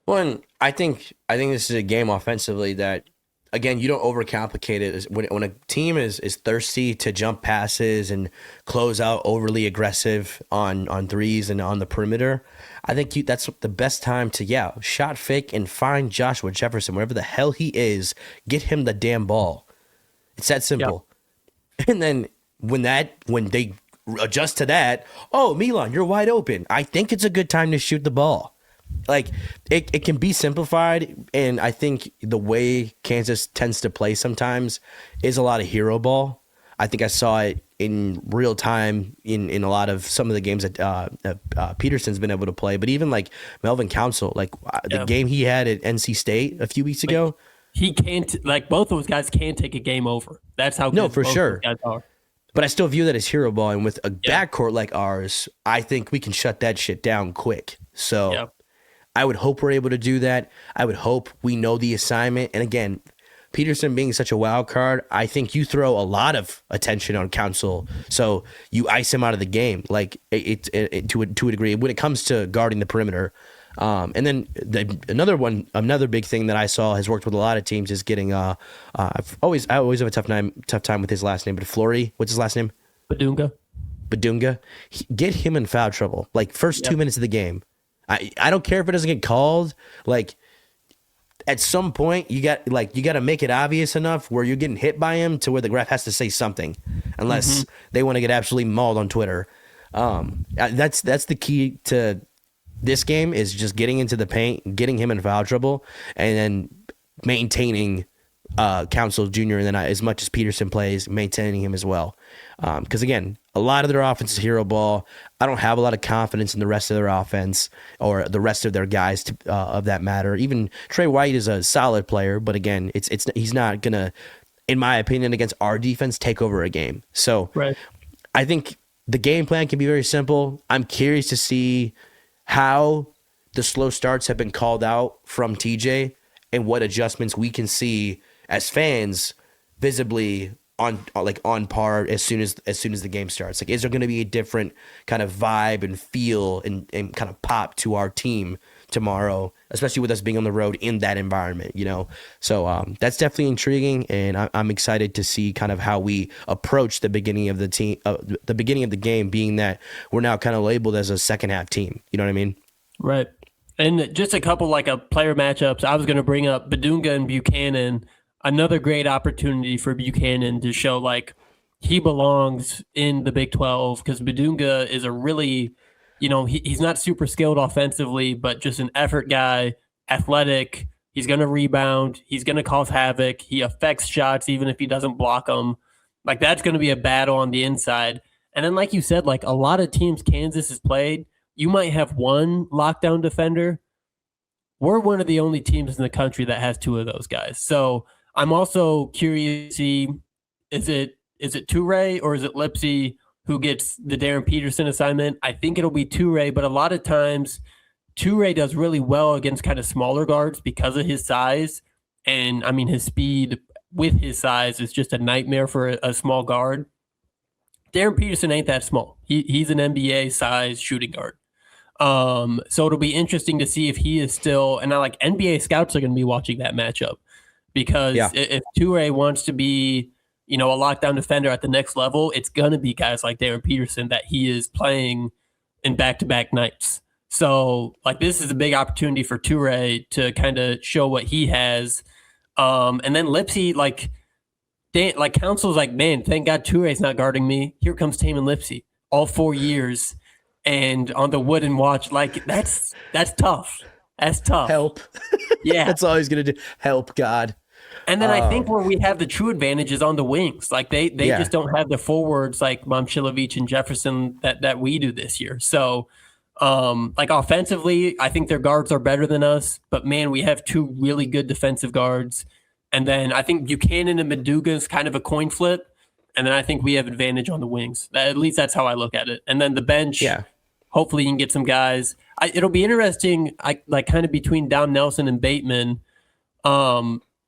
Well, I think this is a game offensively that, again, you don't overcomplicate it. When a team is thirsty to jump passes and close out overly aggressive on threes and on the perimeter, I think that's the best time to shot fake and find Joshua Jefferson, wherever the hell he is, get him the damn ball. It's that simple. Yep. And then when they adjust to that, oh, Milan, you're wide open. I think it's a good time to shoot the ball. Like, it can be simplified, and I think the way Kansas tends to play sometimes is a lot of hero ball. I think I saw it in real time in a lot of some of the games that Peterson's been able to play, but even like Melvin Council, the game he had at NC State a few weeks ago. He can't, both those guys can take a game over. That's how good no, for both sure. Those guys are. But I still view that as hero ball, and with a backcourt like ours, I think we can shut that shit down quick. So I would hope we're able to do that. I would hope we know the assignment. And again, Peterson being such a wild card, I think you throw a lot of attention on Council, so you ice him out of the game, to a degree when it comes to guarding the perimeter. And then another big thing that I saw has worked with a lot of teams is getting. I always have a tough time with his last name, but Flory, what's his last name? Badunga. Get him in foul trouble, first 2 minutes of the game. I don't care if it doesn't get called. At some point, you got to make it obvious enough where you're getting hit by him to where the ref has to say something, unless they want to get absolutely mauled on Twitter. That's the key to this game, is just getting into the paint, getting him in foul trouble, and then maintaining Council Jr. and then as much as Peterson plays, maintaining him as well. Because again, a lot of their offense is hero ball. I don't have a lot of confidence in the rest of their offense or the rest of their guys of that matter. Even Trey White is a solid player, but again, he's not gonna, in my opinion, against our defense, take over a game. So I think the game plan can be very simple. I'm curious to see how the slow starts have been called out from TJ and what adjustments we can see as fans visibly on par as soon as the game starts. Is there going to be a different kind of vibe and feel and kind of pop to our team tomorrow, especially with us being on the road in that environment, So that's definitely intriguing, and I'm excited to see kind of how we approach the beginning of the beginning of the game, being that we're now kind of labeled as a second half team. You know what I mean? Right. And just a couple player matchups. I was going to bring up Badunga and Buchanan. Another great opportunity for Buchanan to show he belongs in the Big 12, because Badunga is a really, he's not super skilled offensively, but just an effort guy, athletic. He's going to rebound. He's going to cause havoc. He affects shots even if he doesn't block them. That's going to be a battle on the inside. And then, like you said, a lot of teams Kansas has played, you might have one lockdown defender. We're one of the only teams in the country that has two of those guys. So I'm also curious to see, is it Toure or is it Lipsy who gets the Darren Peterson assignment? I think it'll be Toure, but a lot of times Toure does really well against kind of smaller guards because of his size. And I mean, his speed with his size is just a nightmare for a small guard. Darren Peterson ain't that small. He's an NBA size shooting guard. So it'll be interesting to see if he is still, and NBA scouts are going to be watching that matchup. Because if Toure wants to be, a lockdown defender at the next level, it's going to be guys like Darren Peterson that he is playing in back-to-back nights. So, this is a big opportunity for Toure to kind of show what he has. And then Lipsy, Council's man, thank God Toure's not guarding me. Here comes Taman Lipsy. All 4 years, and on the wooden watch. Like that's tough. That's tough. Help. Yeah. That's all he's going to do. Help, God. And then I think where we have the true advantage is on the wings. Like they just don't have the forwards like Momcilovic and Jefferson that we do this year. So like offensively, I think their guards are better than us, but man, we have two really good defensive guards. And then I think Buchanan and Maduga is kind of a coin flip. And then I think we have advantage on the wings. At least that's how I look at it. And then the bench, hopefully you can get some guys. It'll be interesting, like kind of between Dom Nelson and Bateman.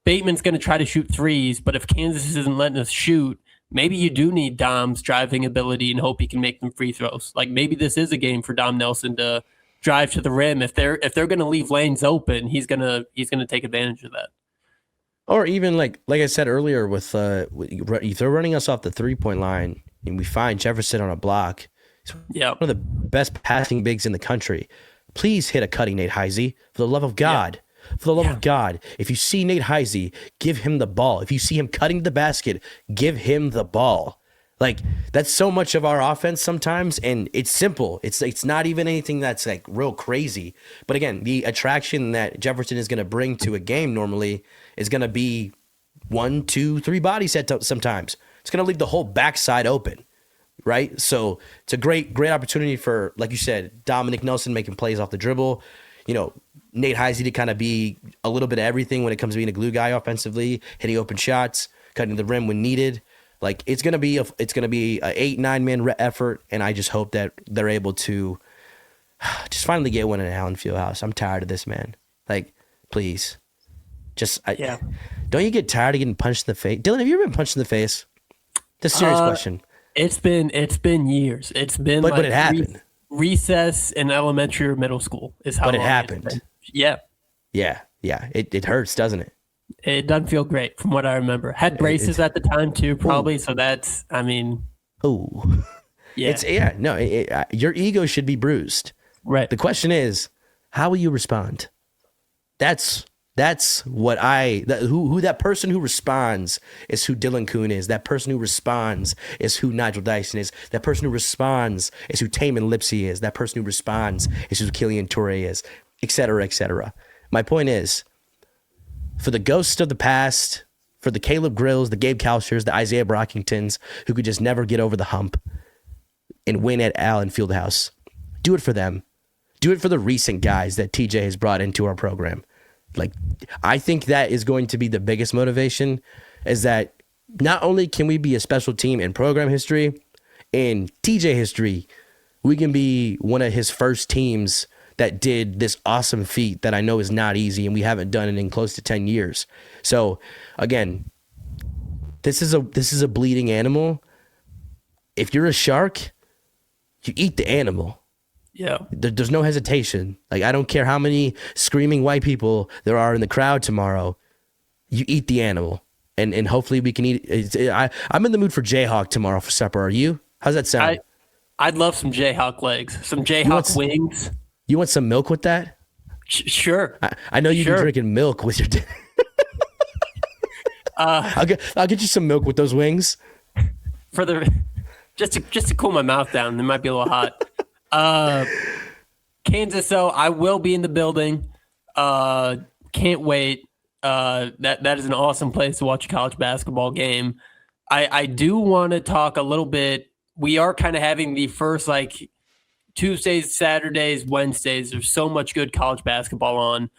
Bateman's going to try to shoot threes, but if Kansas isn't letting us shoot, maybe you do need Dom's driving ability and hope he can make them free throws. Like maybe this is a game for Dom Nelson to drive to the rim. If they're going to leave lanes open, he's gonna take advantage of that. Or even like I said earlier, with if they're running us off the 3-point line and we find Jefferson on a block, he's one of the best passing bigs in the country. Please hit a cutting Nate Heisey, for the love of God. For the love of God, if you see Nate Heisey, give him the ball. If you see him cutting the basket, give him the ball. Like, that's so much of our offense sometimes, and it's simple. It's not even anything that's like real crazy. But again, the attraction that Jefferson is going to bring to a game normally is going to be 1, 2, 3 body sets sometimes. It's going to leave the whole backside open, right? So it's a great opportunity for, like you said, Dominic Nelson making plays off the dribble. You know, Nate Heisey to kind of be a little bit of everything when it comes to being a glue guy offensively, hitting open shots, cutting the rim when needed. Like it's gonna be a 8-9 man effort, and I just hope that they're able to just finally get one in Allen Fieldhouse. I'm tired of this, man. Like, please, don't you get tired of getting punched in the face? Dylan, have you ever been punched in the face? That's a serious question. It's been years. It's been but it happened. Recess in elementary or middle school is how. But it happened. Yeah. It hurts, doesn't it? It doesn't feel great from what I remember. Had braces at the time too, probably. So that's, I mean. Oh. Yeah. Your ego should be bruised. Right. The question is, how will you respond? That's what who that person who responds is who Dylan Coon is. That person who responds is who Nigel Dyson is. That person who responds is who Taman Lipsy is. That person who responds is who Killian Toure is, et cetera, et cetera. My point is, for the ghosts of the past, for the Caleb Grills, the Gabe Kalschers, the Isaiah Brockingtons, who could just never get over the hump and win at Allen Fieldhouse, do it for them. Do it for the recent guys that TJ has brought into our program. Like, I think that is going to be the biggest motivation, is that not only can we be a special team in program history, in TJ history, we can be one of his first teams that did this awesome feat that I know is not easy, and we haven't done it in close to 10 years. So again, this is a bleeding animal. If you're a shark, you eat the animal. Yeah. There's no hesitation. Like, I don't care how many screaming white people there are in the crowd tomorrow. You eat the animal, and hopefully we can eat. I'm in the mood for Jayhawk tomorrow for supper. Are you? How's that sound? I'd love some Jayhawk legs, some Jayhawk wings. You want some milk with that? Sure. I know you've been drinking milk with your dinner. I'll get you some milk with those wings. Just to cool my mouth down. It might be a little hot. Kansas, though, I will be in the building. Can't wait. That is an awesome place to watch a college basketball game. I do want to talk a little bit. We are kind of having the first Tuesdays, Saturdays, Wednesdays. There's so much good college basketball on.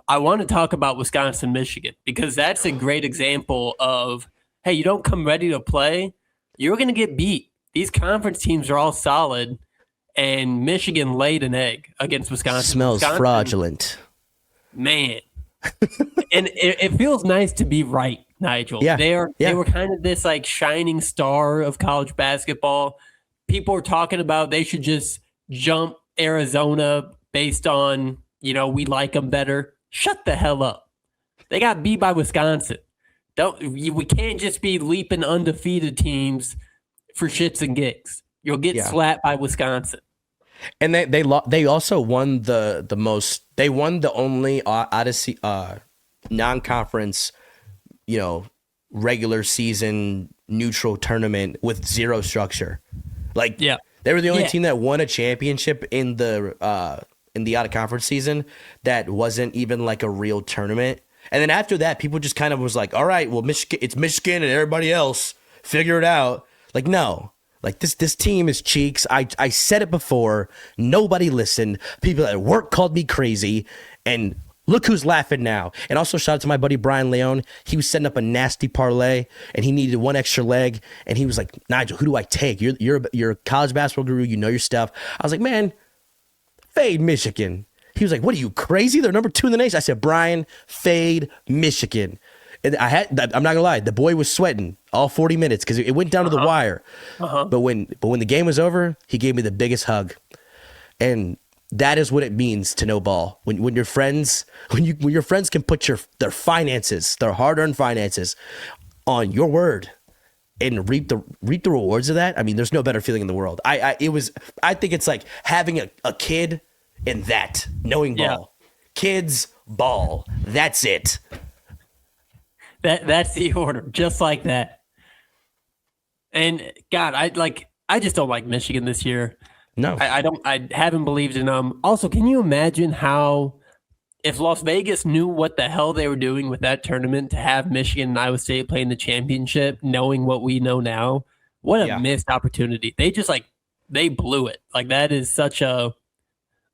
I want to talk about Wisconsin, Michigan, because that's a great example of, hey, you don't come ready to play, you're going to get beat. These conference teams are all solid, and Michigan laid an egg against Wisconsin. Smells fraudulent. Man. And it feels nice to be right, Nigel. Yeah. They were kind of this shining star of college basketball. People are talking about they should just jump Arizona based on, we like them better. Shut the hell up. They got beat by Wisconsin. We can't just be leaping undefeated teams for shits and gigs. You'll get slapped by Wisconsin. And they also won they won the only Odyssey non-conference, regular season neutral tournament with zero structure. They were the only Yeah. team that won a championship in the out of conference season that wasn't even like a real tournament. And then after that, people just kind of was like, all right, well, Michigan, it's Michigan and everybody else, figure it out. Like, no. Like this team is cheeks. I said it before. Nobody listened. People at work called me crazy. And look who's laughing now. And also shout out to my buddy Brian Leone. He was setting up a nasty parlay and he needed one extra leg. And he was like, Nigel, who do I take? You're a college basketball guru. You know your stuff. I was like, man, fade Michigan. He was like, what are you, crazy? They're number 2 in the nation. I said, Brian, fade Michigan. And I'm not gonna lie, the boy was sweating all 40 minutes because it went down to the wire. But when the game was over, he gave me the biggest hug. And that is what it means to know ball. When your friends can put their finances, their hard-earned finances, on your word and reap the rewards of that. I mean, there's no better feeling in the world. I think it's like having a kid and that knowing ball. Kids, ball. That's it. That's the order, just like that. And God, I just don't like Michigan this year. No, I haven't believed in them. Also, can you imagine how, if Las Vegas knew what the hell they were doing with that tournament to have Michigan and Iowa State playing the championship, knowing what we know now, what a missed opportunity. They blew it. Like, that is such a,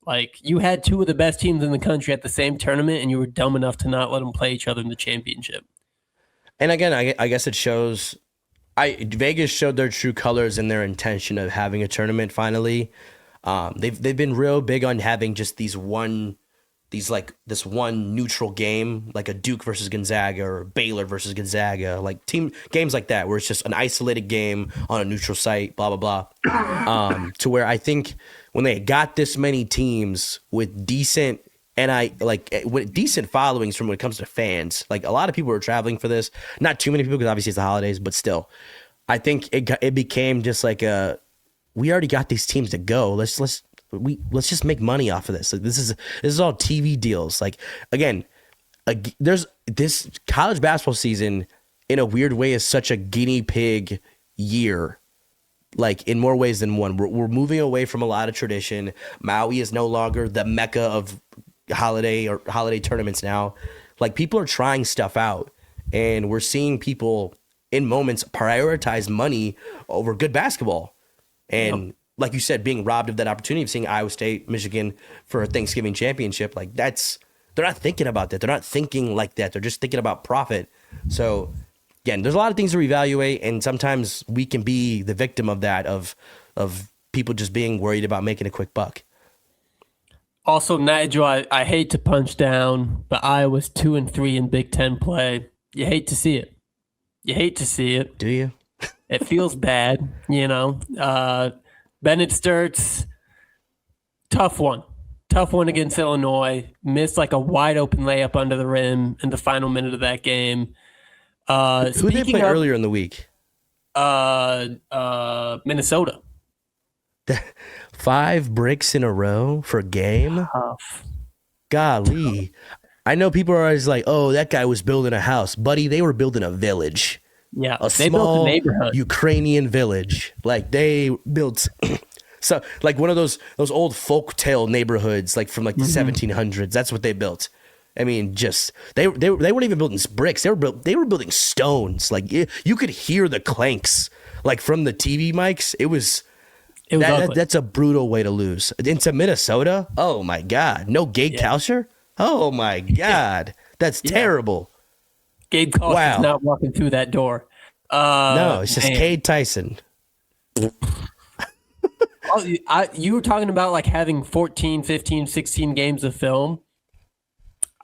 like, you had 2 of the best teams in the country at the same tournament and you were dumb enough to not let them play each other in the championship. And again, I guess it shows. Vegas showed their true colors and their intention of having a tournament. Finally, they've been real big on having just this one neutral game, like a Duke versus Gonzaga or Baylor versus Gonzaga, like team games like that, where it's just an isolated game on a neutral site, blah blah blah. To where I think when they got this many teams with decent. And with decent followings from when it comes to fans, like a lot of people were traveling for this. Not too many people because obviously it's the holidays, but still, I think it became just like we already got these teams to go. Let's just make money off of this. Like this is all TV deals. Like again, there's this college basketball season in a weird way is such a guinea pig year. Like in more ways than one, we're moving away from a lot of tradition. Maui is no longer the mecca of holiday tournaments now. Like people are trying stuff out and we're seeing people in moments prioritize money over good basketball. And like you said, being robbed of that opportunity of seeing Iowa State, Michigan for a Thanksgiving championship, like they're not thinking about that. They're not thinking like that. They're just thinking about profit. So again, there's a lot of things to reevaluate and sometimes we can be the victim of that, of people just being worried about making a quick buck. Also, Nigel, I hate to punch down, but Iowa's 2-3 in Big Ten play. You hate to see it. Do you? It feels bad, you know. Bennett Sturts, tough one against Illinois. Missed like a wide open layup under the rim in the final minute of that game. Who did they play earlier in the week? Minnesota. 5 bricks in a row for a game? Tough. Golly. I know people are always like, oh, that guy was building a house. Buddy, they were building a village. Yeah, they built a neighborhood. Ukrainian village. Like they built so like one of those old folktale neighborhoods like from like the 1700s. That's what they built. I mean, just they weren't even building bricks. They were building stones. Like you could hear the clanks like from the TV mics. It was that's a brutal way to lose. Into Minnesota? Oh my God. No Gabe Kalsher? Oh my God. That's terrible. Gabe Kalsher's not walking through that door. No, it's just Cade Tyson. You were talking about like having 14, 15, 16 games of film.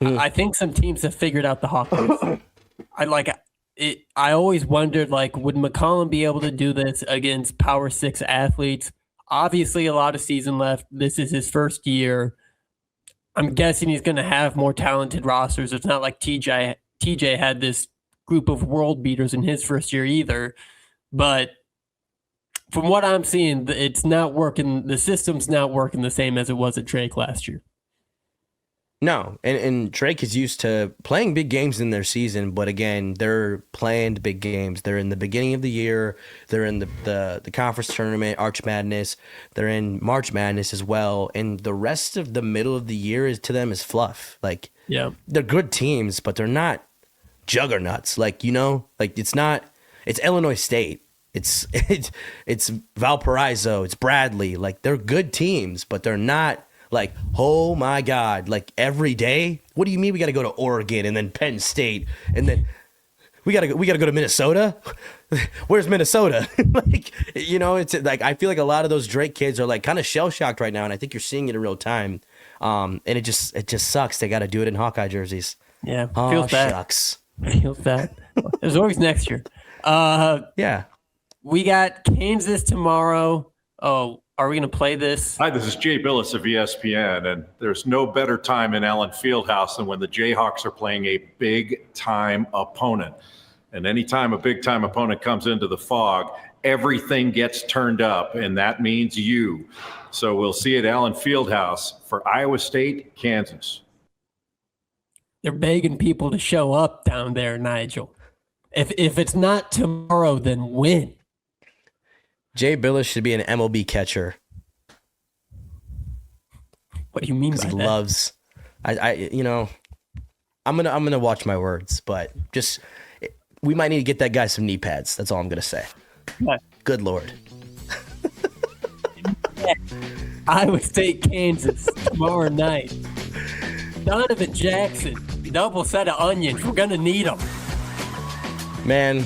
I think some teams have figured out the Hawkins. I always wondered, like, would McCollum be able to do this against Power 6 athletes? Obviously, a lot of season left. This is his first year. I'm guessing he's going to have more talented rosters. It's not like TJ had this group of world beaters in his first year either. But from what I'm seeing, it's not working. The system's not working the same as it was at Drake last year. No, and Drake is used to playing big games in their season, but again, they're planned big games. They're in the beginning of the year. They're in the conference tournament, Arch Madness. They're in March Madness as well, and the rest of the middle of the year is to them is fluff. Like, Yeah. they're good teams, but they're not juggernauts. Like, like it's not. It's Illinois State. It's Valparaiso. It's Bradley. Like, they're good teams, but they're not. Like, oh my God, like every day? What do you mean we got to go to Oregon and then Penn State and then we got to go to Minnesota? Where's Minnesota? Like, it's like I feel like a lot of those Drake kids are like kind of shell shocked right now, and I think you're seeing it in real time. And it just sucks. They got to do it in Hawkeye jerseys. Yeah, Oh, feels bad. shucks. Feels bad. There's always next year. Yeah. We got Kansas tomorrow. Oh, are we going to play this? Hi, this is Jay Billis of ESPN, and there's no better time in Allen Fieldhouse than when the Jayhawks are playing a big-time opponent. And anytime a big-time opponent comes into the Fog, everything gets turned up, and that means you. So we'll see you at Allen Fieldhouse for Iowa State, Kansas. They're begging people to show up down there, Nigel. If it's not tomorrow, then when? Jay Billis should be an MLB catcher. What do you mean by He that? loves. I'm gonna watch my words, but just we might need to get that guy some knee pads. That's all I'm gonna say. What? Good Lord. Iowa State, Kansas, tomorrow night. Donovan Jackson, double set of onions. We're going to need them. Man,